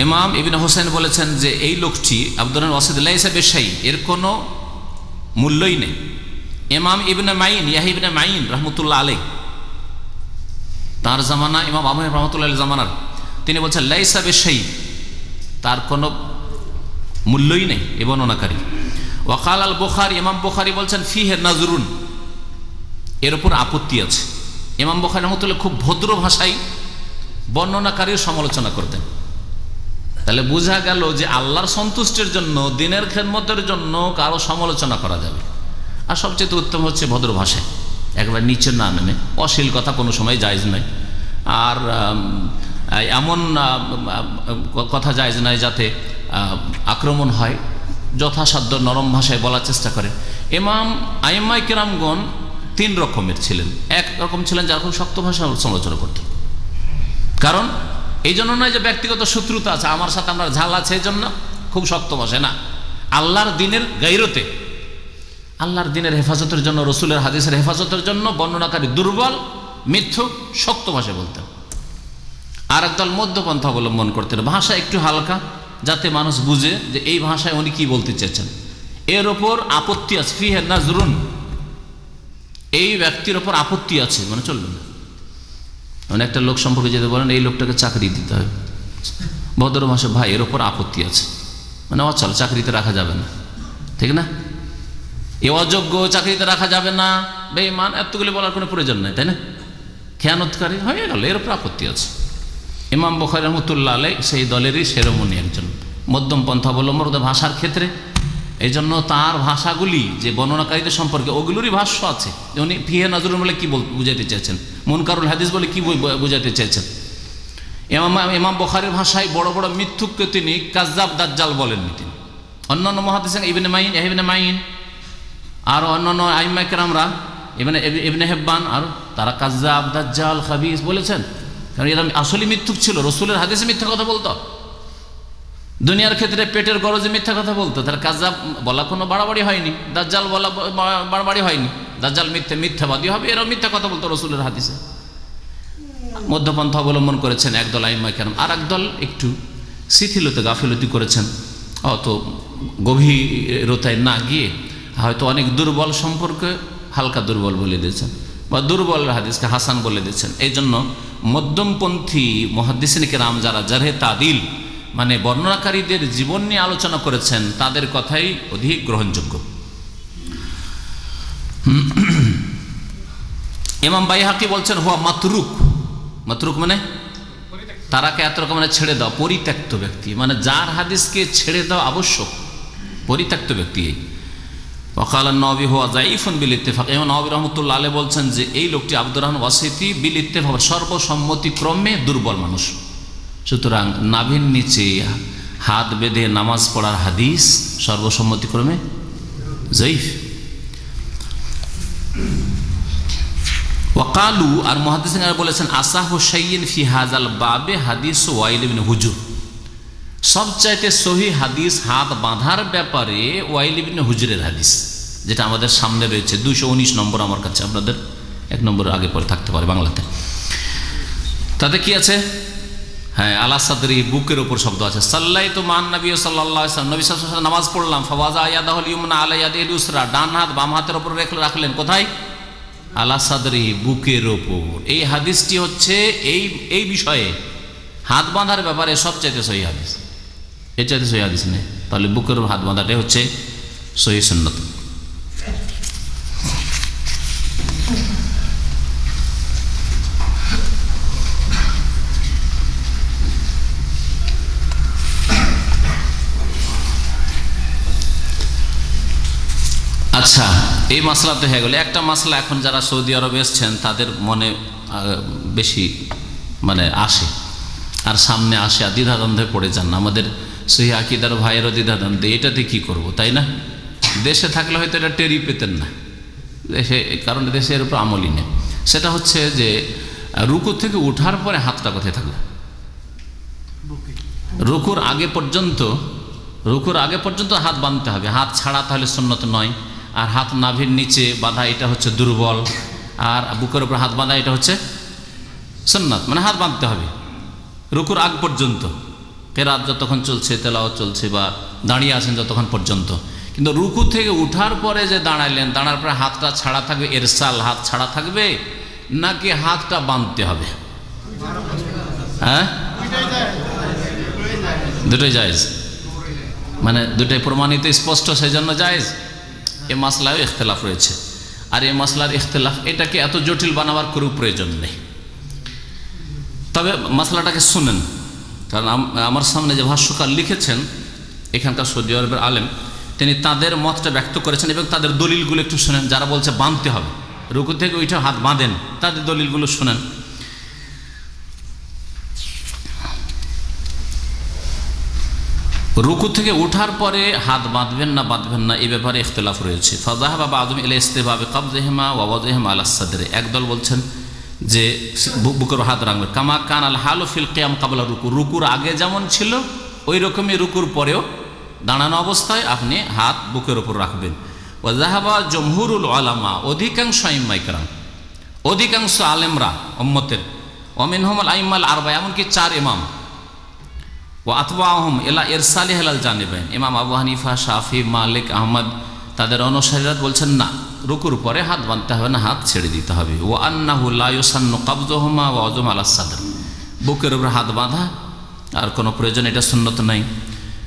ইমাম ইবনে হোসেন বলেছেন যে এই লোকটি আব্দুর রহমান ওয়াসিতি লাইসা বিশাই, এর কোনো মূল্যই নেই। ইমাম ইবনে মাইন, ইয়াহইয়া ইবনে মাইন রাহমাতুল্লাহ আলাইহি, তার জামানা ইমাম আবু হানিফা রাহমাতুল্লাহ আলাইহি জামানার, তিনি বলছেন লাইসা বিশাই, তার কোনো মূল্যই নেই এ বর্ণনাকারী। ওয়াকাল আল বুখারী, ইমাম বুখারী বলছেন ফিহে নাজরুন, এর উপর আপত্তি আছে। ইমাম বুখারী রাহমাতুল্লাহ খুব ভদ্র ভাষায় বর্ণনাকারীর সমালোচনা করতেন। তাহলে বোঝা গেল যে আল্লাহর সন্তুষ্টির জন্য, দিনের খেদমতের জন্য কারো সমালোচনা করা যাবে, আর সবচেয়ে উত্তম হচ্ছে ভদ্র ভাষায়, একবার নিচে না নেমে। অশ্লীল কথা কোনো সময় জায়েজ নয়, আর এমন কথা জায়েজ নয় যাতে আক্রমণ হয়, যথাসাধ্য নরম ভাষায় বলার চেষ্টা করেন। ইমাম আইম্মায়ে কেরামগণ তিন রকমের ছিলেন। এক রকম ছিলেন যারা খুব শক্ত ভাষায় সমালোচনা করতেন, কারণ এই জন্য নয় যে ব্যক্তিগত শত্রুতা আছে, আমার সাথে আমার ঝাল আছে এই জন্য খুব শক্ত ভাষায় না, আল্লাহর দিনের গায়রতে, আল্লাহর দিনের হেফাজতের জন্য, রসুলের হাদিসের হেফাজতের জন্য বর্ণনাকারী দুর্বল, মিথ্যুক, শক্ত ভাষায় বলতেন। আর একদল মধ্যপন্থা অবলম্বন করতেন, ভাষা একটু হালকা, যাতে মানুষ বুঝে যে এই ভাষায় উনি কি বলতে চেয়েছেন। এর ওপর আপত্তি আছে, ফিহে নাজরুন, এই ব্যক্তির ওপর আপত্তি আছে, মানে চলবে না। মানে একটা লোক সম্পর্কে যদি বলেন এই লোকটাকে চাকরি দিতে হবে, ভদ্র ভাষা, ভাই এর ওপর আপত্তি আছে, মানে অচল, চাকরিতে রাখা যাবে না, ঠিক না? এ অযোগ্য, চাকরিতে রাখা যাবে না, বেঈমান, এতগুলি বলার কোনো প্রয়োজন নাই, তাই না? খেয়ানতকারী হয়ে গেল, এর উপর আপত্তি আছে। ইমাম বুখারী রাহমাতুল্লাহ আলাইহি সেই দলেরই শিরোমণি একজন, মধ্যম পন্থা অবলম্বন ভাষার ক্ষেত্রে। এই জন্য তাঁর ভাষাগুলি যে বর্ণনাকারীদের সম্পর্কে, ওগুলোরই ভাষ্য আছে। উনি ফিহে নাজরুন বলে কি বুঝাইতে চেয়েছেন, মুনকারুল হাদিস বলে কি বুঝাইতে চেয়েছেন। ইমাম বুখারীর ভাষায় বড় বড় মিথ্যুককে তিনি কাজ্জাব, দাজ্জাল বলেননি তিনি। অন্যান্য মুহাদ্দিস ইবনে মাইন আর অন্যান্য আইম্মায়ে কেরামরা, ইবনে হিব্বান, আর তারা কাজ্জাব, দাজ্জাল, খাবিস বলেছেন, কারণ এরা আসলে মিথ্যুক ছিল। রসুলের হাদিসে মিথ্যা কথা বলতো, দুনিয়ার ক্ষেত্রে পেটের গরজে মিথ্যা কথা বলতো, তার কাজ্জাব বলা কোনো বাড়াবাড়ি হয়নি, দাজ্জাল বলা বাড়াবাড়ি হয়নি, দাজ্জাল মিথ্যাবাদী হবে, এরাও মিথ্যা কথা বলতো রসুলের হাদিসে। মধ্যপন্থা অবলম্বন করেছেন একদল আইম্মায়ে কেরাম, আর একদল একটু শিথিলতা, গাফিলতি করেছেন, অত গভীরতায় না গিয়ে হয়তো অনেক দুর্বল সম্পর্কে হালকা দুর্বল বলে দিয়েছেন, বা দুর্বল হাদিসকে হাসান বলে দিয়েছেন। এই জন্য মধ্যমপন্থী মুহাদ্দিসিন কেরাম যারা জারহে তাদিল, মানে বর্ণনাকারীদের জীবন নিয়ে আলোচনা করেছেন, তাদের কথাই অধিক গ্রহণযোগ্য। ইমাম বাইহাকি বলছেন হুয়া মাতরুক, মাতরুক মানে তারাকে এত রকম মানে ছেড়ে দাও, পরিত্যক্ত ব্যক্তি, মানে যার হাদিসকে ছেড়ে দাও আবশ্যক, পরিত্যক্ত ব্যক্তি। এই ওয়াকাল নবী হুয়া যায়িফুন বিল ইত্তেফাক, ইমাম নবী রাহমাতুল্লাহ আলাইহি বলছেন যে এই লোকটি আব্দুর রহমান ওয়াসিতি বিল ইত্তেফাক, সর্বসম্মতিক্রমে দুর্বল মানুষ। সুতরাং নাভির নিচে হাত বেঁধে নামাজ পড়ার হাদিস সর্বসম্মতিক্রমে যায়িফ। ওয়াকালু, আর মুহাদ্দিসিনরা বলেছেন আসাহু শাইইন ফি হাযাল বাবে হাদিস ওয়াইল ইবনে হুজুর, সবচাইতে সহি হাদিস হাত বাঁধার ব্যাপারে ওয়াইল ইবনে হুজুরের হাদিস, যেটা আমাদের সামনে রয়েছে 219 নম্বর আমার কাছে, আপনাদের 1 নম্বর আগে পরে থাকতে পারে বাংলাতে। তাতে কি আছে? হ্যাঁ, আলা সাদরি, বুকের ওপর শব্দ আছে। সাল্লাইতু মান নবী সাল্লাল্লাহু আলাইহি ওয়াসাল্লাম, নবী সাল্লাল্লাহু আলাইহি ওয়াসাল্লাম নামাজ পড়লাম। ফাওয়াজা ইয়াদাহুল ইউমনা আলা ইয়াদিল ইউসরা, ডান হাত বাম হাতের ওপর রাখলেন। কোথায়? আলা সাদরি, বুকের ওপর। এই হাদিসটি হচ্ছে এই বিষয়ে হাত বাঁধার ব্যাপারে সবচাইতে সহি হাদিস, এর চাইতে সহি হাদিস নেই। তাহলে বুকের হাত বাঁধাটাই হচ্ছে সহি সুন্নাত। আচ্ছা, এই মাসলাতে হয়ে গেল। একটা মাসলা এখন যারা সৌদি আরবে এসছেন তাদের মনে বেশি মানে আসে, আর সামনে আসে, আর দ্বিধাদ্বন্দ্বে পড়ে যান। আমাদের সহি আকীদার ভাইয়েরও দ্বিধাদ্বন্দ্বে, এটাতে কি করব, তাই না? দেশে থাকলে হয়তো এটা টেরি পেতেন না, দেশে, কারণ দেশে এর উপর আমলই নেই। সেটা হচ্ছে যে রুকু থেকে উঠার পরে হাতটা কোথায় থাকবে? রুকুর আগে পর্যন্ত হাত বাঁধতে হবে, হাত ছাড়া তাহলে সুন্নত নয়। আর হাত নাভির নিচে বাঁধা এটা হচ্ছে দুর্বল, আর বুকের উপর হাত বাঁধা এটা হচ্ছে সুন্নাত, মানে হাত বাঁধতে হবে রুকুর আগ পর্যন্ত। কেরাত যতক্ষণ চলছে, তেলাওয়াত চলছে, বা দাঁড়িয়ে আছেন যতক্ষণ পর্যন্ত। কিন্তু রুকু থেকে উঠার পরে যে দাঁড়াইলেন, দাঁড়ার পরে হাতটা ছাড়া থাকবে, এরসাল, হাত ছাড়া থাকবে, নাকি হাতটা বাঁধতে হবে? হ্যাঁ, দুটোই জায়েজ, মানে দুটোই প্রমাণিত স্পষ্ট, সেই জন্য জায়েজ। এ মাসলায় ইখতিলাফ রয়েছে, আর এই মাসলার ইখতিলাফ এটাকে এত জটিল বানাবার কোনো প্রয়োজন নেই। তবে মাসলাটাকে শুনেন, কারণ আমার সামনে যে ভাষ্যকার লিখেছেন এখানকার সৌদি আরবের আলেম, তিনি তাদের মতটা ব্যক্ত করেছেন এবং তাদের দলিলগুলো একটু শুনেন। যারা বলছে বাঁধতে হবে, রুকু থেকে ওইটা হাত বাঁধেন, তাদের দলিলগুলো শুনেন। রুকু থেকে ওঠার পরে হাত বাঁধবেন না বাঁধবেন না এই ব্যাপারে ইখতিলাফ রয়েছে। ফাযাহাবা বা'দুহুম ইলা ইসতিবাবি কাবযিহিমা ওয়া ওয়াযহিমা আলা সাদরি, একদল বলছেন যে বুকের হাত রাখবে, কামা কানাল হালু ফিল কিয়াম ক্বাবলা রুকু, রুকুর আগে যেমন ছিল ওই রকমই রুকুর পরেও দাঁড়ানো অবস্থায় আপনি হাত বুকের উপর রাখবেন। ওয়া যাহাবা জমহুরুল উলামা, অধিকাংশ আইম্মায়ে কেরাম, অধিকাংশ আলেমরা উম্মতের, ওয়া মিনহুমুল আইম্মাল আরবা, এমনকি 4 ইমাম, ও আতবাহুম ইলা ইরসালিহি আলাল জানিবাইন, ইমাম আবু হানিফা, শাফি, মালিক, আহমদ, তাদের অনুসারীরা বলছেন না, রুকুর পরে হাত বাঁধতে হবে না, হাত ছেড়ে দিতে হবে। ও আন্নাহু লা ইউসান্নু কাবযুহুমা ওয়া ওয়াযুহুমা আলা সাদর, বুকের উপর হাত বাঁধা আর কোনো প্রয়োজন, এটা সুন্নত নাই।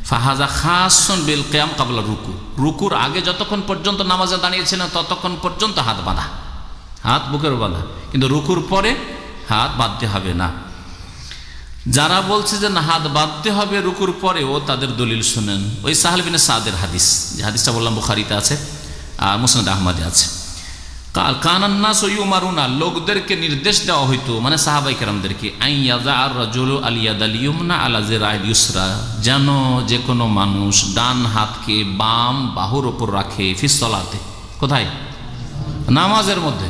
ফাহাজা খাসুন বিল কিয়াম ক্বাবলা রুকু, রুকুর আগে যতক্ষণ পর্যন্ত নামাজে দাঁড়িয়েছিলেন ততক্ষণ পর্যন্ত হাত বাঁধা, হাত বুকের বাঁধা, কিন্তু রুকুর পরে হাত বাঁধতে হবে না। যারা বলছে যে না হাত বাঁধতে হবে রুকুর পরেও, তাদের দলিল শুনেন ওই সাহাল বিন সাদের হাদিস, যে হাদিসটা বললাম বুখারীতে আছে আর মুসনাদ আহমদে আছে। কানান নাস ইউমারুনা, লোকদেরকে নির্দেশ দেওয়া হইতো, মানে সাহাবায়ে কেরামদেরকে, আই ইয়াযা'আর রাজুলু আল ইয়াদাল ইউমনা আলা জিরাইল ইউসরা, যেন যে কোনো মানুষ ডান হাতকে বাম বাহুর উপর রাখে, ফিস সালাতে, কোথায়? নামাজের মধ্যে।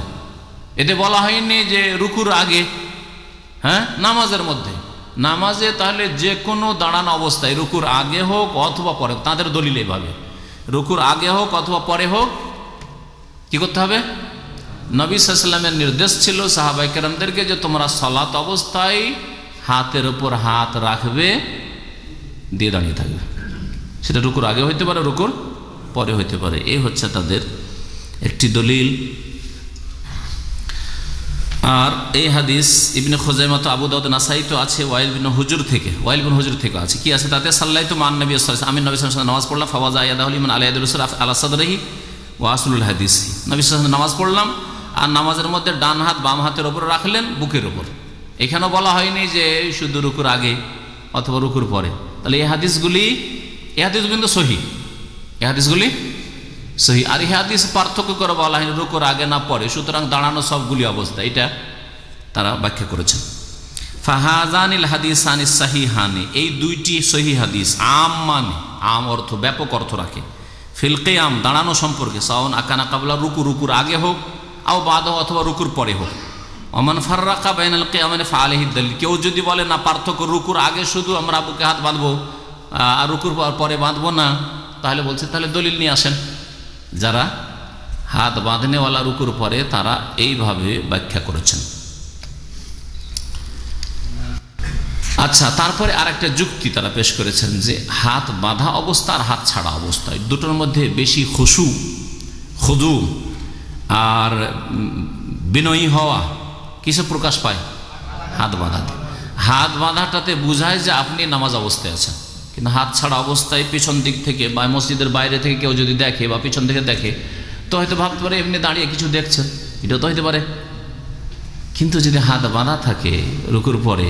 এতে বলা হয়নি যে রুকুর আগে, হ্যাঁ, নামাজের মধ্যে। নামাজে তাহলে যে কোনো দাঁড়ানো অবস্থায়, রুকুর আগে হোক অথবা পরে, তাদের দলিল এভাবে, রুকুর আগে হোক অথবা পরে হোক কি করতে হবে? নবী সাল্লাল্লাহু আলাইহি ওয়াসাল্লামের নির্দেশ ছিল সাহাবায়ে কেরামদেরকে যে তোমরা সালাত অবস্থায় হাতের উপর হাত রাখবে, দিয়ে দাঁড়িয়ে থাকবে। সেটা রুকুর আগে হইতে পারে, রুকুর পরে হইতে পারে। এই হচ্ছে তাদের একটি দলিল। আর এই হাদিস ইবনে খুজাইমা তো, আবু দাউদ, নাসাই তো আছে, ওয়াইল বিন হুজুর থেকে, ওয়াইল বিন হুজুর থেকে আছে। কি আছে তাতে? সাল্লাইতু মান নবী সাল্লাল্লাহু আলাইহি ওয়াসাল্লাম, আমি নবী সাল্লাল্লাহু আলাইহি ওয়াসাল্লাম নামাজ পড়লাম, ফাওয়াজা ইয়াদাহু লিমান আলা ইয়াদির রাসূল আলা সাদরিহি ওয়া আসলুল হাদিস, নবী সাল্লাল্লাহু আলাইহি ওয়াসাল্লাম নামাজ পড়লাম আর নামাজের মধ্যে ডান হাত বাম হাতের উপর রাখলেন, বুকের উপর। এখানেও বলা হয়নি যে শুধু রুকুর আগে অথবা রুকুর পরে। তাহলে এই হাদিসগুলি কিন্তু সহিহ, এই হাদিসগুলি সহিহ। আর এই হাদিস পার্থক্য করে বলা হয়নি রুকুর আগে না পরে, সুতরাং দাঁড়ানো সবগুলি অবস্থা, এটা তারা ব্যাখ্যা করেছেন। ফাহাজানিল হাদিসানিস সাহিহানি, এই দুইটি সহিহ হাদিস, আম মানে আম অর্থ, ব্যাপক অর্থ রাখে, ফিল কিয়াম দাঁড়ানো সম্পর্কে, সাওয়ান আকানা কাবলা রুকু, রুকুর আগে হোক, আও বাদহ অথবা রুকুর পরে হোক। ওমান ফাররাকা বাইনাল কিয়ামাইনি ফাআলাইহি দালিল, কেউ যদি বলে না পার্থক্য, রুকুর আগে শুধু আমরা বুকে হাত বাঁধবো আর রুকুর পরে বাঁধবো না, তাহলে বলছে তাহলে দলিল নিয়ে আসেন। যারা হাত বাঁধনেওয়ালা রুকুর পরে, তারা এইভাবে ব্যাখ্যা করেছেন। আচ্ছা, তারপরে আর একটা যুক্তি তারা পেশ করেছেন যে হাত বাঁধা অবস্থা আর হাত ছাড়া অবস্থায় দুটোর মধ্যে বেশি খুদু আর বিনয়ী হওয়া কিসে প্রকাশ পায়? হাত বাঁধাতে। হাত বাঁধাটাতে বোঝায় যে আপনি নামাজ অবস্থায় আছেন, কিন্তু হাত ছাড়া অবস্থায় পিছন দিক থেকে বা মসজিদের বাইরে থেকে কেউ যদি দেখে বা পিছন থেকে দেখে, তো হয়তো ভাবতে পারে এমনি দাঁড়িয়ে কিছু দেখছেন, এটাও তো হইতে পারে। কিন্তু যদি হাত বাঁধা থাকে রুকুর পরে,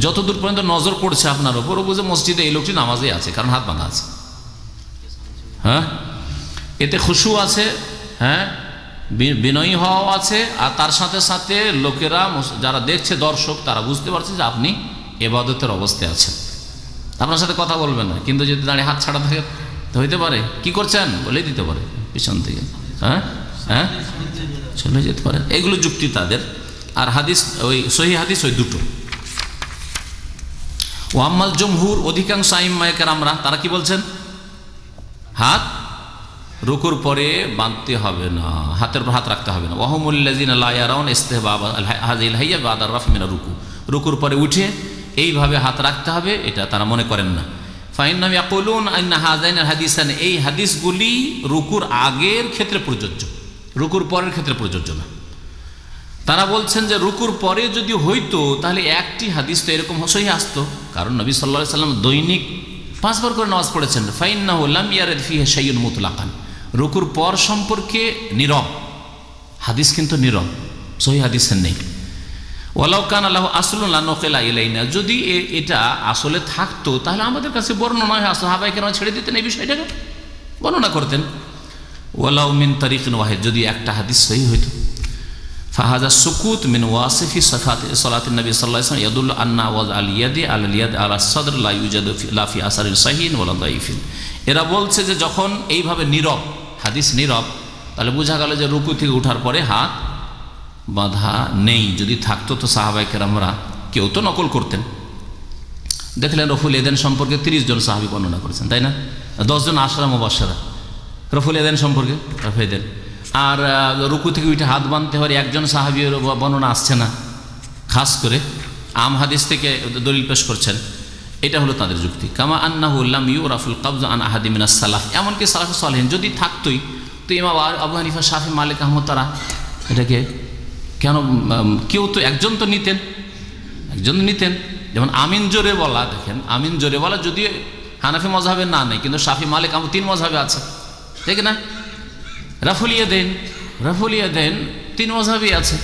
যতদূর পর্যন্ত নজর পড়ছে আপনার ওপর, ও বুঝে মসজিদে এই লোকটি নামাজে আছে, কারণ হাত বাঁধা আছে। হ্যাঁ, এতে খুশু আছে, হ্যাঁ, বিনয়ী হওয়াও আছে, আর তার সাথে সাথে লোকেরা যারা দেখছে, দর্শক, তারা বুঝতে পারছে যে আপনি ইবাদতের অবস্থায় আছেন। আপনার সাথে কথা বলবে না, কিন্তু যদি দাঁড়িয়ে হাত ছাড়া থাকে তো হইতে পারে কি করছেন বলেই দিতে পারে পিছন থেকে, হ্যাঁ হ্যাঁ চলে যেতে পারে। এগুলো যুক্তি তাদের। আর হাদিস, ওই সহিহ হাদিস ওই দুটো। ওয়াম্মাল জমহুর, অধিকাংশ আইম্মায়ে কেরামরা, তারা কি বলছেন? হাত রুকুর পরে বাঁধতে হবে না, হাতের উপর হাত রাখতে হবে না। ওয়াহুমুল্লাযিনা লা ইয়ারাউনা ইসতিহবাব হাযিল হাইয়া বা'দা রাফি মিনার রুকু, রুকুর পরে উঠে এইভাবে হাত রাখতে হবে, এটা তারা মনে করেন না। ফাইন্নাহুম ইয়াকুলুন আন্না হাযাইনাল হাদিসান, এই হাদিসগুলি রুকুর আগের ক্ষেত্রে প্রযোজ্য, রুকুর পরের ক্ষেত্রে প্রযোজ্য না। তারা বলছেন যে রুকুর পরে যদি হইতো তাহলে একটি হাদিস তো এরকম সহিহ আসতো, কারণ নবী সাল্লাল্লাহু আলাইহি সাল্লাম দৈনিক 5 বার করে নামাজ পড়েছেন। ফাইন্নাহু লাম ইয়ারিদ ফিহি শাইউন মুতলাকান, রুকুর পর সম্পর্কে নীরব হাদিস, কিন্তু নীরব সহিহ হাদিসে নেই। ওয়ালাউ কানা লাহু আসলুন লানুকিলা ইলাইনা, যদি এটা আসলে থাকতো তাহলে আমাদের কাছে বর্ণনা হয়, সাহাবায়ে কেরাম ছেড়ে দিতেন এই বিষয়টাকে, বর্ণনা করতেন। ওয়ালাউ মিন তারিকিন ওয়াহিদ, যদি একটা হাদিস সহিহ হইতো। ফাহাজা সুকুত মিন ওয়াসিফি সালাতিন নবী সাল্লাল্লাহু আলাইহি ওয়াসাল্লাম ইয়াদুল্লু আন্না ওয়াজ আল ইয়াদি আল ইয়াদ আলা সাদর লা ইউজাদু লা ফি আসারিন সাহিহ ওয়ালা দাইফিন। এরা বলছে যে যখন এইভাবে নীরব হাদিস নীরব, তাহলে বোঝা গেল যে রুকু থেকে ওঠার পরে হাত বাঁধা নেই। যদি থাকতো তো সাহাবায়ে কেরামরা কেউ তো নকল করতেন। দেখলেন রফুল এদেন সম্পর্কে 30 জন সাহাবী বর্ণনা করেছেন, তাই না? 10 জন আশরা মুবাশশারা রফুল এদেন সম্পর্কে রফেদেন। আর রুকু থেকে উঠে হাত বাঁধতে হয় একজন সাহাবীর বর্ণনা আসছে না, খাস করে আম হাদিস থেকে দলিল পেশ করছেন। এটা হলো তাদের যুক্তি। কামা আন্নাহু লাম ইউরাফুল কবজ আন আহাদি মিনাস সালাফ, এমনকি সালাফে সালেহিন যদি থাকতোই তো ইমাম আবু হানিফা, শাফি, মালিক, আহমদ তারা এটাকে কেন, কেউ তো একজন তো নিতেন, একজন নিতেন। যেমন আমিন জোরে বলা, দেখেন আমিন জোরে বলা যদিও হানাফি মযহাবে না নেই, কিন্তু শাফি, মালিক, আহমদ 3 মযহাবে আছে, ঠিক না? রাফুলিয়া দেন 3 মযহাবে আছে।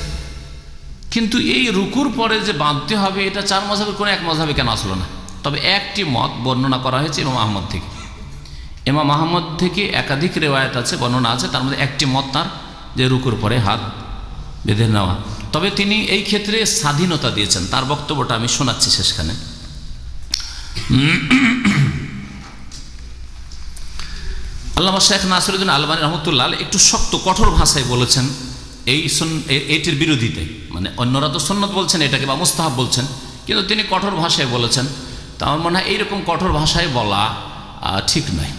কিন্তু এই রুকুর পরে যে বাঁধতে হবে এটা 4 মযহাবের কোনো এক মযহাবে কেন আসলো না? তবে একটি মত বর্ণনা করা হয়েছে ইমাম আহমদ থেকে। ইমাম আহমদ থেকে একাধিক রেওয়ায়াত আছে, বর্ণনা আছে, তার মধ্যে একটি মত তার যে রুকুর পরে হাত বেঁধে নেওয়া। তবে তিনি এই ক্ষেত্রে স্বাধীনতা দিয়েছেন, তার বক্তব্যটা আমি শোনাচ্ছি শেষখানে। আল্লামা শেখ নাসিরুদ্দিন আলবানী রহমতুল্লাহ একটু শক্ত কঠোর ভাষায় বলেছেন এইটির বিরোধিতে, মানে অন্যরা তো সুন্নত বলছেন এটাকে বা মুস্তাহাব বলছেন, কিন্তু তিনি কঠোর ভাষায় বলেছেন। তা আমার মনে হয় এইরকম কঠোর ভাষায় বলা ঠিক নয়।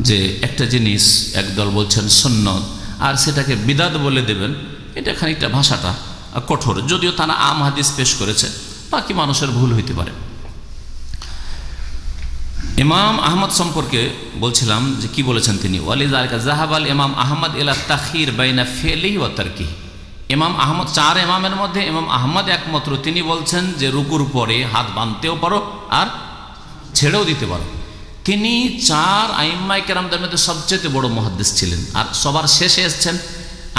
যে একটা জিনিস একদল বলছেন সুন্নত আর সেটাকে বিদাত বলে দেবেন, এটা খানিকটা ভাষাটা কঠোর, যদিও তারা আম হাদিস পেশ করেছে, বাকি মানুষের ভুল হইতে পারে। ইমাম আহমদ সম্পর্কে বলছিলাম যে কি বলেছেন তিনি, ওয়ালিযালিকা যাহাবাল ইমাম আহমদ ইলা তাখির বাইনা ফি'লিহি ওয়া তারকিহি। ইমাম আহমদ 4 ইমামের মধ্যে ইমাম আহমদ একমাত্র তিনি বলছেন যে রুকুর পরে হাত বাঁধতেও পারো আর ছেড়েও দিতে পারো। তিনি 4 আইম্মায়ে কেরামদের মধ্যে সবচেয়ে বড় মুহাদ্দিস ছিলেন, আর সবার শেষে এসেছেন,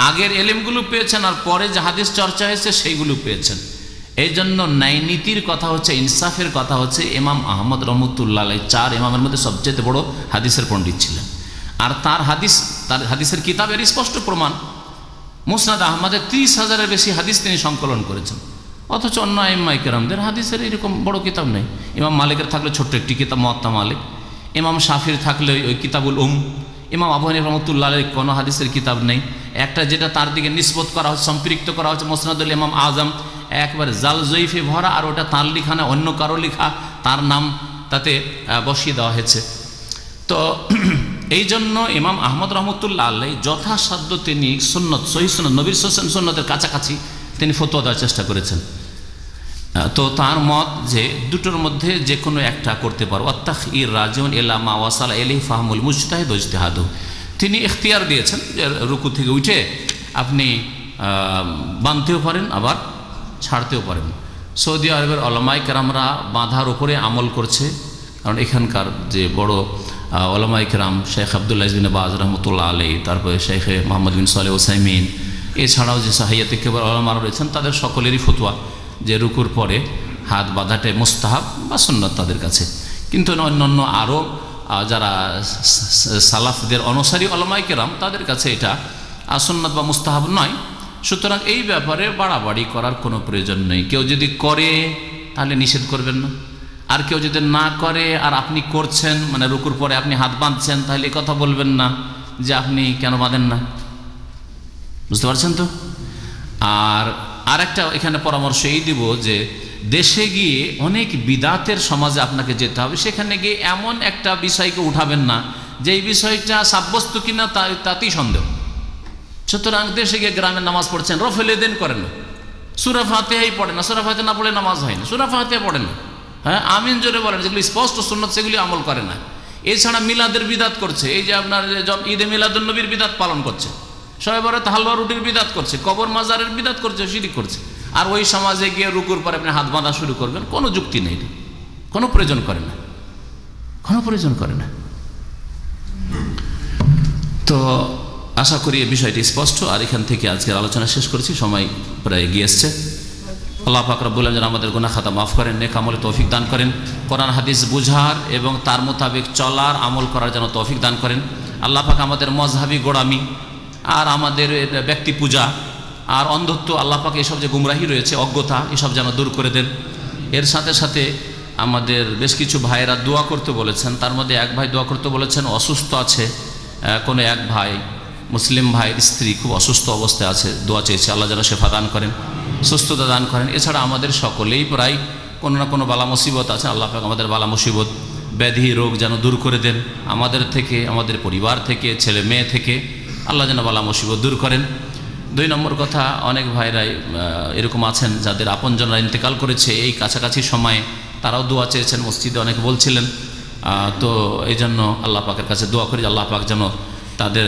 আগের এলেমগুলো পেয়েছেন আর পরে যে হাদিস চর্চা হয়েছে সেইগুলো পেয়েছেন। এই জন্য ন্যায় নীতির কথা হচ্ছে, ইনসাফের কথা হচ্ছে, ইমাম আহমদ রহমতুল্লাহ আলাইহি 4 ইমামের মধ্যে সবচেয়ে বড় হাদিসের পণ্ডিত ছিলেন। আর তার হাদিসের কিতাবের স্পষ্ট প্রমাণ, মুসনাদ আহমদের 30,000-এর বেশি হাদিস তিনি সংকলন করেছেন, অথচ অন্য আইম্মায়ে কেরামদের হাদিসের এরকম বড় কিতাব নেই। ইমাম মালিকের থাকলে ছোট্ট একটি কিতাব মুয়াত্তা মালিক, ইমাম শাফির থাকলে ওই কিতাবুল ইমাম আবু হানিফা রহমতুল্লাহ আলাইহি কোনো হাদিসের কিতাব নেই। একটা যেটা তার দিকে নিসবত করা হচ্ছে, সম্পৃক্ত করা হচ্ছে মুসনাদুল ইমাম আজম, একবারে জাল জয়ীফে ভরা, আর ওটা তার লিখা না, অন্য কারো লিখা, তার নাম তাতে বসিয়ে দেওয়া হয়েছে। তো এই জন্য ইমাম আহমদ রহমতুল্লাহ আলাইহি যথাসাধ্য তিনি সুন্নত, সহিহ সুন্নত, নবীর সুন্নতের কাছাকাছি তিনি ফতোয়া দেওয়ার চেষ্টা করেছেন। তো তার মত যে দুটোর মধ্যে যে কোনো একটা করতে পারো, আত-তাখইর রাজিউন ইলা মা ওয়াসালা ইলাইহি ফাহমুল মুজতাহিদ ওয়া ইজতিহাদু। তিনি ইখতিয়ার দিয়েছেন যে রুকু থেকে উঠে আপনি বাঁধতেও পারেন আবার ছাড়তেও পারেন। সৌদি আরবের উলামায়ে কেরামরা বাঁধার উপরে আমল করছে, কারণ এখানকার যে বড় উলামায়ে কেরাম শেখ আব্দুল্লাহ বিন বাজ রহমতুল্লাহ আলাইহি, তারপরে শেখ মোহাম্মদ বিন সালেহ উসাইমিন, এছাড়াও যে সাহিয়াতে কেবল উলামারা রয়েছেন তাদের সকলেরই ফতোয়া যে রুকুর পরে হাত বাঁধাটাই মুস্তাহাব বা সুন্নাত তাদের কাছে। কিন্তু অন্যান্য আরও যারা সালাফদের অনুসারী উলামায়ে কেরাম তাদের কাছে এটা সুন্নাত বা মুস্তাহাব নয়। সুতরাং এই ব্যাপারে বাড়াবাড়ি করার কোনো প্রয়োজন নেই। কেউ যদি করে তাহলে নিষেধ করবেন না, আর কেউ যদি না করে আর আপনি করছেন, মানে রুকুর পরে আপনি হাত বাঁধছেন, তাহলে এই কথা বলবেন না যে আপনি কেন বাঁধেন না। বুঝতে পারছেন তো? আর একটা এখানে পরামর্শ এই দিব যে দেশে গিয়ে অনেক বিদাতের সমাজে আপনাকে যেতে হবে, সেখানে গিয়ে এমন একটা বিষয়কে উঠাবেন না যে এই বিষয়টা সাব্যস্ত কিনা তাতেই সন্দেহ। সুতরাং দেশে গিয়ে গ্রামে নামাজ পড়ছেন, রফেলে দেন করেন না, সূরা ফাতিহাই পড়েন না, সূরা ফাতিহা না পড়লে নামাজ হয় না, সূরা ফাতিহা পড়েন না, হ্যাঁ আমিন জোরে বলেন, যেগুলি স্পষ্ট সুন্নাত সেগুলি আমল করে না। এছাড়া মিলাদের বিদাত করছে, এই যে আপনার ঈদে মিলাদুন নবীর বিদাত পালন করছে, শবে বরাতে হালুয়া রুটির বিদাত করছে, কবর মাজারের বিদাত করছে, শিরিক করছে। আর ওই সমাজে গিয়ে রুকুর পরে আপনি হাত বাঁধা শুরু করবেন, কোনো যুক্তি নেই, কোনো প্রয়োজন করে না, কোনো প্রয়োজন করে না। তো আশা করি এই বিষয়টি স্পষ্ট। আর এখান থেকে আজকের আলোচনা শেষ করেছি, সময় প্রায় এগিয়ে এসছে। আল্লাহ পাক রব্বুল আলামিন যেন আমাদের গুনাহ খাতা মাফ করেন, নেক আমলে তৌফিক দান করেন, কোরআন হাদিস বুঝার এবং তার মোতাবেক চলার আমল করার যেন তৌফিক দান করেন। আল্লাহ পাক আমাদের মজহাবি গোড়ামি আর আমাদের ব্যক্তি পূজা আর অন্ধত্ব, আল্লাহ পাক এসব যে গুমরাহি রয়েছে, অজ্ঞতা, এসব যেন দূর করে দেন। এর সাথে সাথে আমাদের বেশ কিছু ভাইয়েরা দোয়া করতে বলেছেন, তার মধ্যে এক ভাই দোয়া করতে বলেছেন, অসুস্থ আছে কোনো এক ভাই, মুসলিম ভাইয়ের স্ত্রী খুব অসুস্থ অবস্থায় আছে, দোয়া চেয়েছে, আল্লাহ যেন শেফা দান করেন, সুস্থতা দান করেন। এছাড়া আমাদের সকলেই প্রায় কোনো না কোনো বালা মুসিবত আছে, আল্লাহ পাক আমাদের বালা মুসিবত ব্যাধি রোগ যেন দূর করে দেন, আমাদের থেকে, আমাদের পরিবার থেকে, ছেলে মেয়ে থেকে আল্লাহ যেন বালা মুসিবত দূর করেন। 2 নম্বর কথা, অনেক ভাইরাই এরকম আছেন যাদের আপনজনরা ইন্তেকাল করেছে এই কাছাকাছি সময়ে, তারাও দোয়া চেয়েছেন, মসজিদে অনেকে বলছিলেন। তো এই জন্য আল্লাহ পাকের কাছে দোয়া করি, আল্লাহ পাক যেন তাদের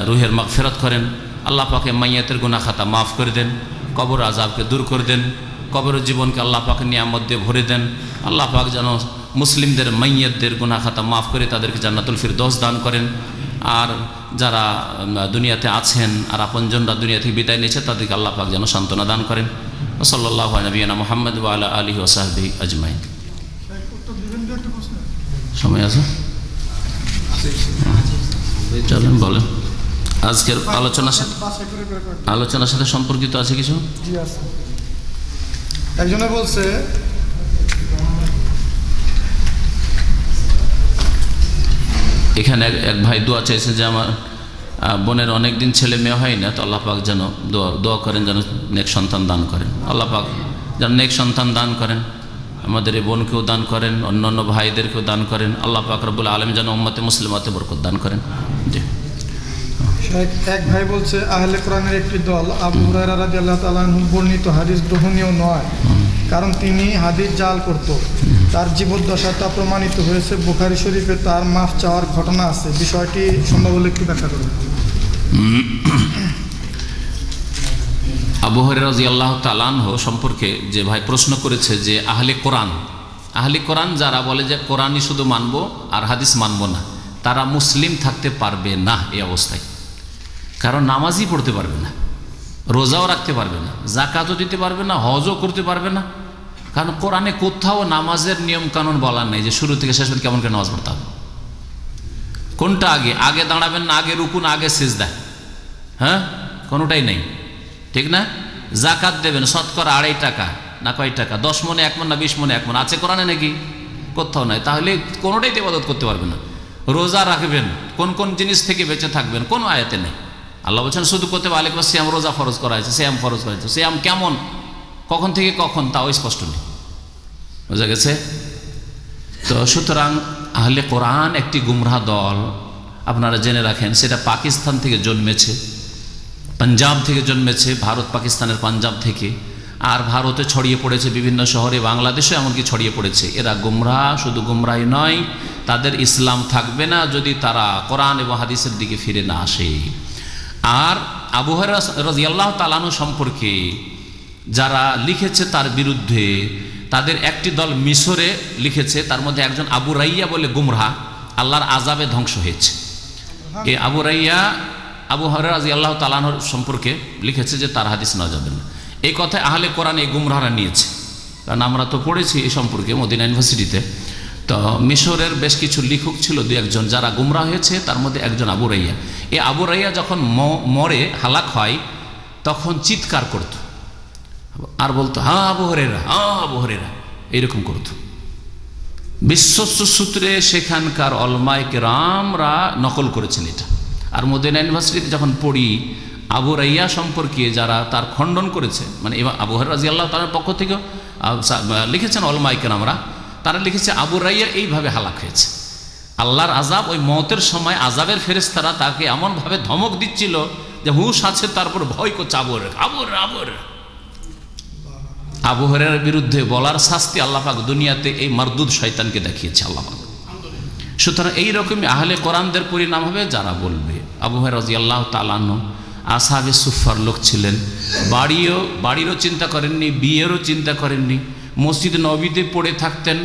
রুহের মাগফিরাত করেন, আল্লাহ পাকে মাইয়াতের গুনাহ খাতা মাফ করে দেন, কবর আযাবকে দূর করে দেন, কবরের জীবনকে আল্লাহ পাক নিয়ামত দিয়ে ভরে দেন। আল্লাহ পাক যেন মুসলিমদের মাইয়াতদের গুনাহ খাতা মাফ করে তাদেরকে জান্নাতুল ফিরদৌস দান করেন। আর যারা দুনিয়াতে আছেন আর আপনজনরা দুনিয়া থেকে বিদায় নিয়েছে, তাদেরকে আল্লাহ পাক যেন সান্ত্বনা দান করেন। সাল্লাল্লাহু আলা নবিয়িনা মুহাম্মদ ওয়া আলা আলিহি ওয়া সাহবিহি আজমাইন। সময় আছে? চলেন বলেন। আজকের আলোচনার সাথে সম্পর্কিত আছে কিছু? জি আছে। একজনে বলছে এখানে এক ভাই দোয়া চাইছে যে আমার বোনের অনেক দিন ছেলে মেয়ে হয় না, তো আল্লাহ পাক যেন দোয়া করেন যেন নেক সন্তান দান করেন, আল্লাহ পাক যেন নেক সন্তান দান করেন, আমাদের এই বোনকেও দান করেন, অন্যান্য ভাইদেরকেও দান করেন, আল্লাহ পাক রব্বুল আলামিন যেন উম্মতে মুসলিমাতে বরকত দান করেন। জি। এক ভাই বলছে আহলে কোরআনের একটি দল আবু হুরায়রা রাদিয়াল্লাহু তাআলা আনহু বর্ণিত হাদিস গ্রহণীয় নয়, কারণ তিনি হাদিস জাল করত। তার জীবদ্দশায় তা প্রমাণিত হয়েছে। বুখারী শরীফে তার মাফ চাওয়ার ঘটনা আছে, বিষয়টি সম্ভব হলে একটু ব্যাখ্যা করুন। আবু হুরায়রা রাদিয়াল্লাহু তাআলা আনহু সম্পর্কে যে ভাই প্রশ্ন করেছে যে আহলে কোরআন যারা বলে যে কোরআনই শুধু মানবো আর হাদিস মানবো না, তারা মুসলিম থাকতে পারবে না এই অবস্থায়। কারণ নামাজই পড়তে পারবে না, রোজাও রাখতে পারবে না, যাকাতও দিতে পারবে না, হজও করতে পারবে না। কারণ কোরআনে কোথাও নামাজের নিয়ম কানুন বলার নেই যে শুরু থেকে শেষ পর্যন্ত কেমন করে নামাজ পড়তে হবে, কোনটা আগে দাঁড়াবেন না আগে রুকু না আগে সিজদা, হ্যাঁ, কোনোটাই নেই, ঠিক না? যাকাত দেবেন শতকরা 2.5 টাকা না কয় টাকা, 10 মনে 1 মন না 20 মনে 1 মন, আছে কোরআনে নাকি? কোথাও নাই। তাহলে কোনোটাই ইবাদত করতে পারবে না। রোজা রাখবেন, কোন কোন জিনিস থেকে বেঁচে থাকবেন, কোনো আয়াতে নেই। আল্লাহ বলছেন শুধু করতে পারলে সিয়াম, রোজা ফরজ করা হয়েছে, সিয়াম ফরজ করা হয়েছে, সিয়াম কেমন, কখন থেকে কখন, তাও স্পষ্ট নেই, বোঝা গেছে? তো সুতরাং আহলে কোরআন একটি গুমরাহ দল, আপনারা জেনে রাখেন। সেটা পাকিস্তান থেকে জন্মেছে, পাঞ্জাব থেকে জন্মেছে, ভারত পাকিস্তানের পাঞ্জাব থেকে, আর ভারতে ছড়িয়ে পড়েছে বিভিন্ন শহরে, বাংলাদেশে এমনকি ছড়িয়ে পড়েছে। এরা গুমরাহ, শুধু গুমরাহই নয়, তাদের ইসলাম থাকবে না যদি তারা কোরআন এবং হাদিসের দিকে ফিরে না আসে। আর আবু হুরায়রা রাদিয়াল্লাহু তাআলা আনহু সম্পর্কে যারা লিখেছে তার বিরুদ্ধে, তাদের একটি দল মিশরে লিখেছে, তার মধ্যে একজন আবু রাইয়া বলে গুমরাহ, আল্লাহর আযাবে ধ্বংস হয়েছে। এই আবু রাইয়া আবু হুরায়রা রাদিয়াল্লাহু তাআলা আনহু সম্পর্কে লিখেছে যে তার হাদিস নেওয়া যাবে না। এই কথায় আহলে কোরআন এই গুমরাহরা নিয়েছে, কারণ আমরা তো পড়েছি এই সম্পর্কে মদিনা ইউনিভার্সিটিতে। তো মিশরের বেশ কিছু লেখক ছিল 2-1 জন যারা গুমরাহ হয়েছে, তার মধ্যে একজন আবু রাইয়া। এই আবু রাইয়া যখন মরে হালাক হয় তখন চিৎকার করত আর বলতো হ্যাঁ আবু হুরায়রা, হ্যাঁ আবু হুরায়রা, এইরকম করত। বিশ্বস্ত সূত্রে সেখানকার উলামায়ে কেরামরা নকল করেছেন এটা। আর মদিনা ইউনিভার্সিটিতে যখন পড়ি, আবু রাইয়া সম্পর্কে যারা তার খণ্ডন করেছে, মানে আবু হুরায়রা রাদিয়াল্লাহু তাআলার পক্ষ থেকে লিখেছেন উলামায়ে কেরামরা, তারা লিখেছে আবু রাইয়া এইভাবে হালাক হয়েছে। আল্লাহর আযাব, ওই মওতের সময় আযাবের ফেরেশতারা তাকে এমনভাবে ধমক দিচ্ছিল যে হুঁশ আছে তারপর ভয় করছে, আবু হুরায়রার বিরুদ্ধে বলার শাস্তি আল্লাহ পাক দুনিয়াতে এই মারদুদ শয়তানকে দেখিয়েছে আল্লাহ পাক। সুতরাং এইরকমই আহলে কোরআনদের পরিণাম হবে যারা বলবে আবু হুরায়রা রাদিয়াল্লাহু তাআলা আনহু আসহাবে সুফার লোক ছিলেন। বাড়িরও চিন্তা করেননি, বিয়েরও চিন্তা করেননি। মসজিদে নবীতে পড়ে থাকতেন।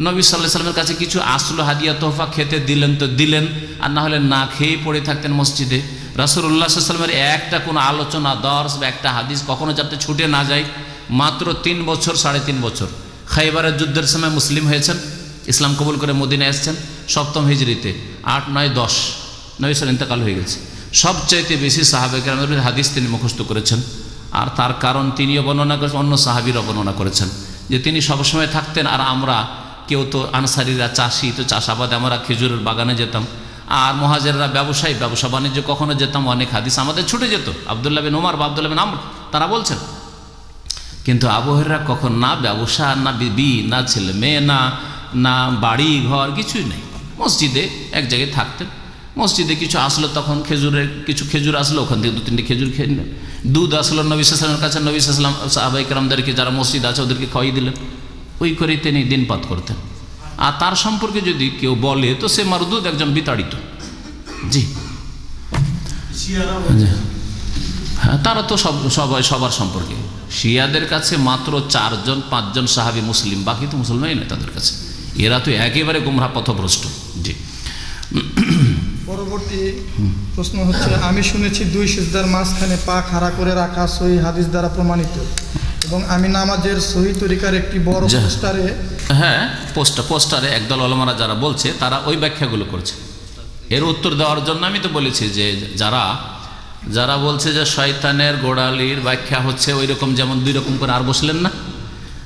নবী সাল্লাল্লাহু আলাইহি ওয়াসাল্লামের কাছে কিছু আসলো হাদিয়া তোহফা খেতে দিলেন তো দিলেন, আর না হলে না খেয়ে পড়ে থাকতেন মসজিদে। রাসূলুল্লাহ সাল্লাল্লাহু আলাইহি ওয়াসাল্লামের একটা কোনো আলোচনা, দর্শ বা একটা হাদিস কখনো যাতে ছুটে না যায়। মাত্র 3 বছর 3.5 বছর খাইবারের যুদ্ধের সময় মুসলিম হয়েছেন, ইসলাম কবুল করে মদিনায় এসেছেন 7ম হিজরিতে। 8, 9, 10 নবী সাল্লাল্লাহু ইন্তেকাল হয়ে গেছে। সবচাইতে বেশি সাহাবায়ে কেরামের হাদিস তিনি মুখস্থ করেছেন। আর তার কারণ তিনিও বর্ণনা করেছেন, অন্য সাহাবীরাও বর্ণনা করেছেন যে তিনি সবসময় থাকতেন। আর আমরা কেউ তো আনসারীরা চাষি, তো চাষাবাদে আমরা খেজুরের বাগানে যেতাম, আর মুহাজিররা ব্যবসায়ী, ব্যবসা বাণিজ্য কখনো যেতাম, অনেক হাদিস আমাদের ছুটে যেত। আব্দুল্লাহ বিন ওমর বা আব্দুল্লাহ বিন আমর তারা বলছেন। কিন্তু আবু হুরায়রা কখন না ব্যবসা, না বিবি, না ছেলে মেয়ে, না বাড়ি ঘর, কিছুই নেই। মসজিদে এক জায়গায় থাকতেন। মসজিদে কিছু আসলো, তখন কিছু খেজুর আসলো, ওখান থেকে 2-3টে খেজুর খেয়ে নিলেন। দুধ আসলো নবী সাল্লাল্লাহু আলাইহি ওয়াসাল্লামের কাছে, নবী সাল্লাল্লাহু আলাইহি ওয়াসাল্লাম সাহাবায়ে কেরামদেরকে যারা মসজিদ আছে ওদেরকে খাওয়াই দিলেন। ওই করেই তিনি দিনপাত করতেন। আর তার সম্পর্কে যদি কেউ বলে তো সে মারদুদ, একজন বিতাড়িত। জি হ্যাঁ, তারা তো সবার সম্পর্কে। শিয়াদের কাছে মাত্র 4-5 সাহাবী মুসলিম, বাকি তো মুসলমানই নয় তাদের কাছে। এরা তো একেবারে গুমরাহ পথভ্রষ্ট। জি পরবর্তী প্রশ্ন হচ্ছে, আমি শুনেছি 2 সিজদার মাঝখানে পা খাড়া করে রাখা সহিহ হাদিস দ্বারা প্রমাণিত, এবং আমি নামাজের সহিহ তরিকার একটি বড় পোস্টারে, হ্যাঁ পোস্টারে একদল ওলামারা যারা বলছে তারা ওই ব্যাখ্যাগুলো করছে। এর উত্তর দেওয়ার জন্য আমি তো বলেছি যে যারা বলছে যে শয়তানের গোড়ালির ব্যাখ্যা হচ্ছে ওই রকম, যেমন 2 রকম করে আর বসলেন না,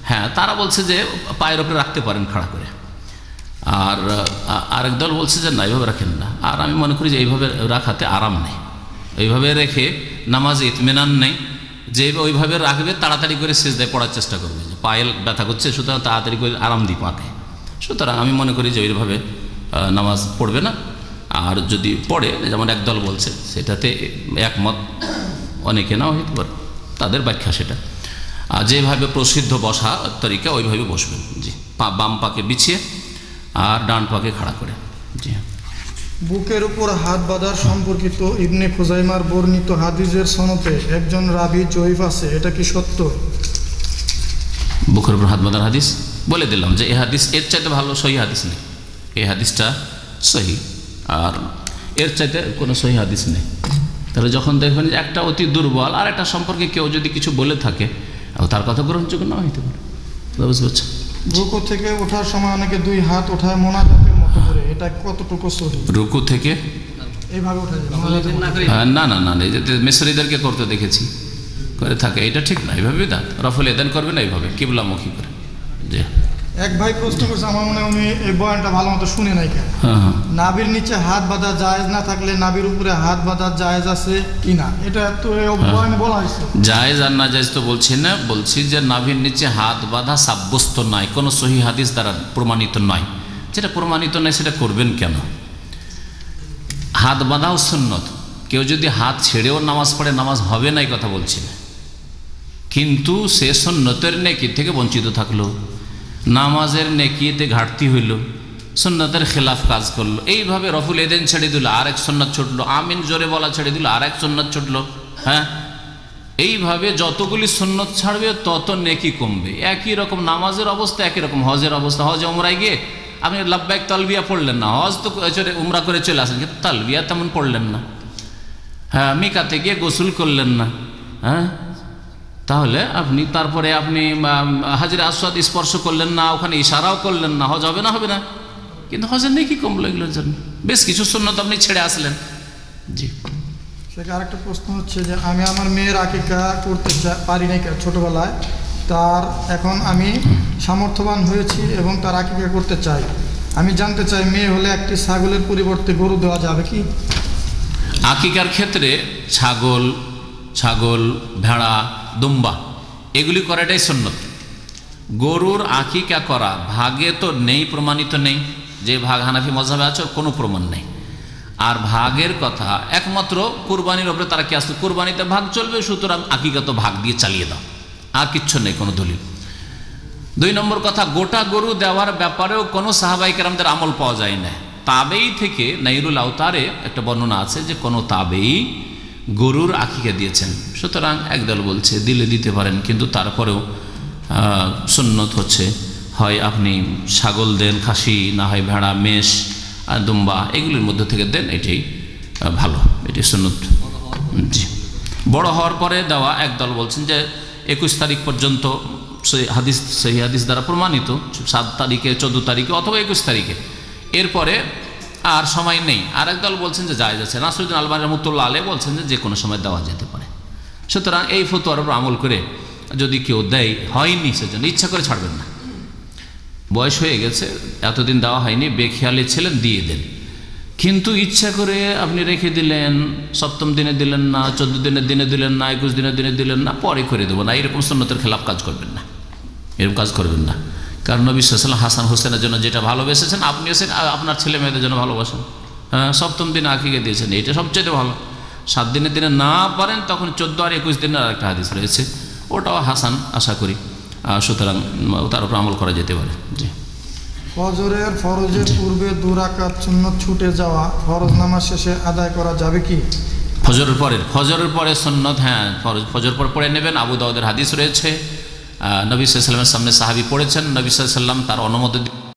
হ্যাঁ তারা বলছে যে পায়ের ওপরে রাখতে পারেন খাড়া করে। আর আরেক দল বলছে যে না, এইভাবে রাখেন না। আর আমি মনে করি যে এইভাবে রাখাতে আরাম নেই, এইভাবে রেখে নামাজে ইতমিনান নেই। যে ওইভাবে রাখবে তাড়াতাড়ি করে সিজদায় পড়ার চেষ্টা করবে, যে পায়ে ব্যথা করছে সুতরাং তাড়াতাড়ি করে আরাম দিই পাকে। সুতরাং আমি মনে করি যে ওইভাবে নামাজ পড়বে না। আর যদি পড়ে, যেমন একদল বলছে, সেটাতে একমত অনেকে নাও হইতে পারে, তাদের ব্যাখ্যা সেটা। আর যেভাবে প্রসিদ্ধ বসা তরিকা ওইভাবে বসবেন। জি, বাম পাকে বিছিয়ে আর ডান পাকে খাড়া করে। জি, বুকের উপর হাত বাঁধার সম্পর্কিত ইবনে খুজাইমার বর্ণিত হাদিসের সনদে একজন রাবী জয়ীফ আছে, এটা কি সত্য? বুকের উপর হাত বাঁধার হাদিস বলে দিলাম যে এই হাদিস এর চাইতে ভালো সহিহ হাদিস নেই। এই হাদিসটা সহিহ, আর এর চাইতে কোনো সহিহ হাদিস নেই। তাহলে যখন দেখবেন যে একটা অতি দুর্বল আর একটা সম্পর্কে কেউ যদি কিছু বলে থাকে, তার কথা গ্রহণযোগ্য না হইতে পারে। বুঝতে পারছেন? রুকু থেকে ওঠার সময় অনেকে 2 হাত ওঠায় মোনাজাতের মতো করে, এটা কতটুকু সহিহ? রুকু থেকে এইভাবে ওঠা যায়? না, মিশরীদেরকে করতে দেখেছি, করে থাকে, এটা ঠিক না। এইভাবে দাঁত রফল এদান করবে না, এইভাবে কিবলামুখী করে। জি, এক ভাই প্রশ্ন করছে, আমার মনে হয় উনি এই বয়ানটা ভালো মতো শুনে নাই কেন। নাভির নিচে হাত বাঁধা জায়েজ না থাকলে নাভির উপরে হাত বাঁধা জায়েজ আছে কিনা, এটা তো বয়ানে বলা হয়েছে। জায়েজ আর না জায়েজ তো বলছি না, বলছি যে নাভির নিচে হাত বাঁধা সাব্যস্ত নয়, কোনো সহিহ হাদিস দ্বারা প্রমাণিত নয়। যেটা প্রমাণিত নয় সেটা করবেন কেন? হাত বাঁধাও সুন্নত। কেউ যদি হাত ছেড়েও নামাজ পড়ে নামাজ হবে না, এই কথা বলছি না, কিন্তু সে সুন্নতের নেকি থেকে বঞ্চিত থাকলো, নামাজের নেকিতে ঘাটতি হইল, সুন্নতের খেলাফ কাজ করলো। এইভাবে রফুল এদেন ছেড়ে দিল, আরেক সুন্নত ছুটলো, আমিন জোরে বলা ছেড়ে দিল, আরেক সুন্নত ছুটলো। হ্যাঁ, এইভাবে যতগুলি সুন্নত ছাড়বে তত নেকি কমবে। একই রকম নামাজের অবস্থা, একই রকম হজের অবস্থা। হজ উমরায় গিয়ে আপনি লাব্বাইক তালবিয়া পড়লেন না, হজ তো উমরা করে চলে আসেন, কিন্তু তালবিয়া তেমন পড়লেন না। হ্যাঁ, মিকাতে গিয়ে গোসল করলেন না। হ্যাঁ, তাহলে আপনি তারপরে আপনি হাজরে আসওয়াদ স্পর্শ করলেন না, ওখানে ইশারাও করলেন না, হজ হবে না? হবে না। কিন্তু হজের নেই কি কমলো এগুলোর জন্য? বেশ কিছু সুন্নত আপনি ছেড়ে আসলেন। জি, সেটা আরেকটা প্রশ্ন হচ্ছে যে আমি আমার মেয়ের আকিকা করতে পারি নাই ছোটবেলায়, তার এখন আমি সামর্থ্যবান হয়েছি এবং তার আকিকা করতে চাই। আমি জানতে চাই মেয়ে হলে একটি ছাগলের পরিবর্তে গরু দেওয়া যাবে কি? আকিকার ক্ষেত্রে ছাগল, ভেড়া, দুম্বা এগুলি করাটাই সুন্নত। গরুর আকিকা করা ভাগে তো নেই, প্রমাণিত নেই। যে ভাগ হানাফি মযহাবে আছে কোনো প্রমাণ নেই। আর ভাগের কথা একমাত্র কুরবানির উপরে তারা কি আসলে কুরবানিতে ভাগ চলবে, সুতরাং আকিকা তো ভাগ দিয়ে চালিয়ে দাও, আর কিচ্ছু নেই কোনো দলিল। 2 নম্বর কথা, গোটা গরু দেওয়ার ব্যাপারেও কোনো সাহাবায়ে কেরামদের আমল পাওয়া যায় না। তাবেই থেকে নাইরুল আওতারে একটা বর্ণনা আছে যে কোনো তাবেই গরুর আকিকা দিয়েছেন। সুতরাং একদল বলছে দিলে দিতে পারেন, কিন্তু তারপরেও সুন্নত হচ্ছে হয় আপনি ছাগল দেন, খাসি, না হয় ভেড়া, মেষ আর দুম্বা, এগুলির মধ্যে থেকে দেন, এটাই ভালো, এটি সুন্নত। জি, বড় হওয়ার পরে দেওয়া একদল বলছেন যে 21 তারিখ পর্যন্ত সেই হাদিস দ্বারা প্রমাণিত, 7 তারিখে, 14 তারিখে অথবা 21 তারিখে, এরপরে আর সময় নেই। আর একদল বলছেন যে জায়েজ আছে। নাসিরুদ্দিন আলবানী রহমাতুল্লাহ আলাইহি বলছেন যে কোনো সময় দেওয়া যেতে পারে। সুতরাং এই ফতোয়ার উপর আমল করে যদি কেউ দেয়, হয়নি সেজন্য ইচ্ছা করে ছাড়বেন না। বয়স হয়ে গেছে, এতদিন দেওয়া হয়নি, বেখেয়ালি ছিলেন, দিয়ে দেন। কিন্তু ইচ্ছা করে আপনি রেখে দিলেন, 7ম দিনে দিলেন না, 14 দিনের দিনে দিলেন না, 21 দিনের দিনে দিলেন না, পরে করে দেবো না, এরকম সুন্নতের খেলাফ কাজ করবেন না, এরকম কাজ করবেন না। কারণ নবী সাল্লাল্লাহু আলাইহি ওয়াসাল্লাম হাসান হোসেনের জন্য যেটা ভালোবেসেছেন, আপনিও আপনার ছেলে মেয়েদের জন্য ভালোবাসেন। 7ম দিনে আকিকা দিয়েছেন, এটা সবচেয়ে ভালো। 7 দিনের দিনে না পারেন, তখন 14 আর 21 দিনের আর একটা হাদিস রয়েছে, ওটাও হাসান আশা করি। সুতরাং তার উপর আমল করা যেতে পারে। জি, ফজরের ফরজের পূর্বে 2 রাকাত সুন্নত ছুটে যাওয়া ফরজ নামাজ শেষে আদায় করা যাবে কি? ফজরের পরে সুন্নত, হ্যাঁ, ফজর পর পড়ে নেবেন। আবু দাউদের হাদিস রয়েছে, নবী সাল্লাল্লাহু আলাইহি ওয়াসাল্লামের সামনে সাহাবী পড়েছেন, নবী সাল্লাল্লাহু আলাইহি ওয়াসাল্লাম তার অনুমতি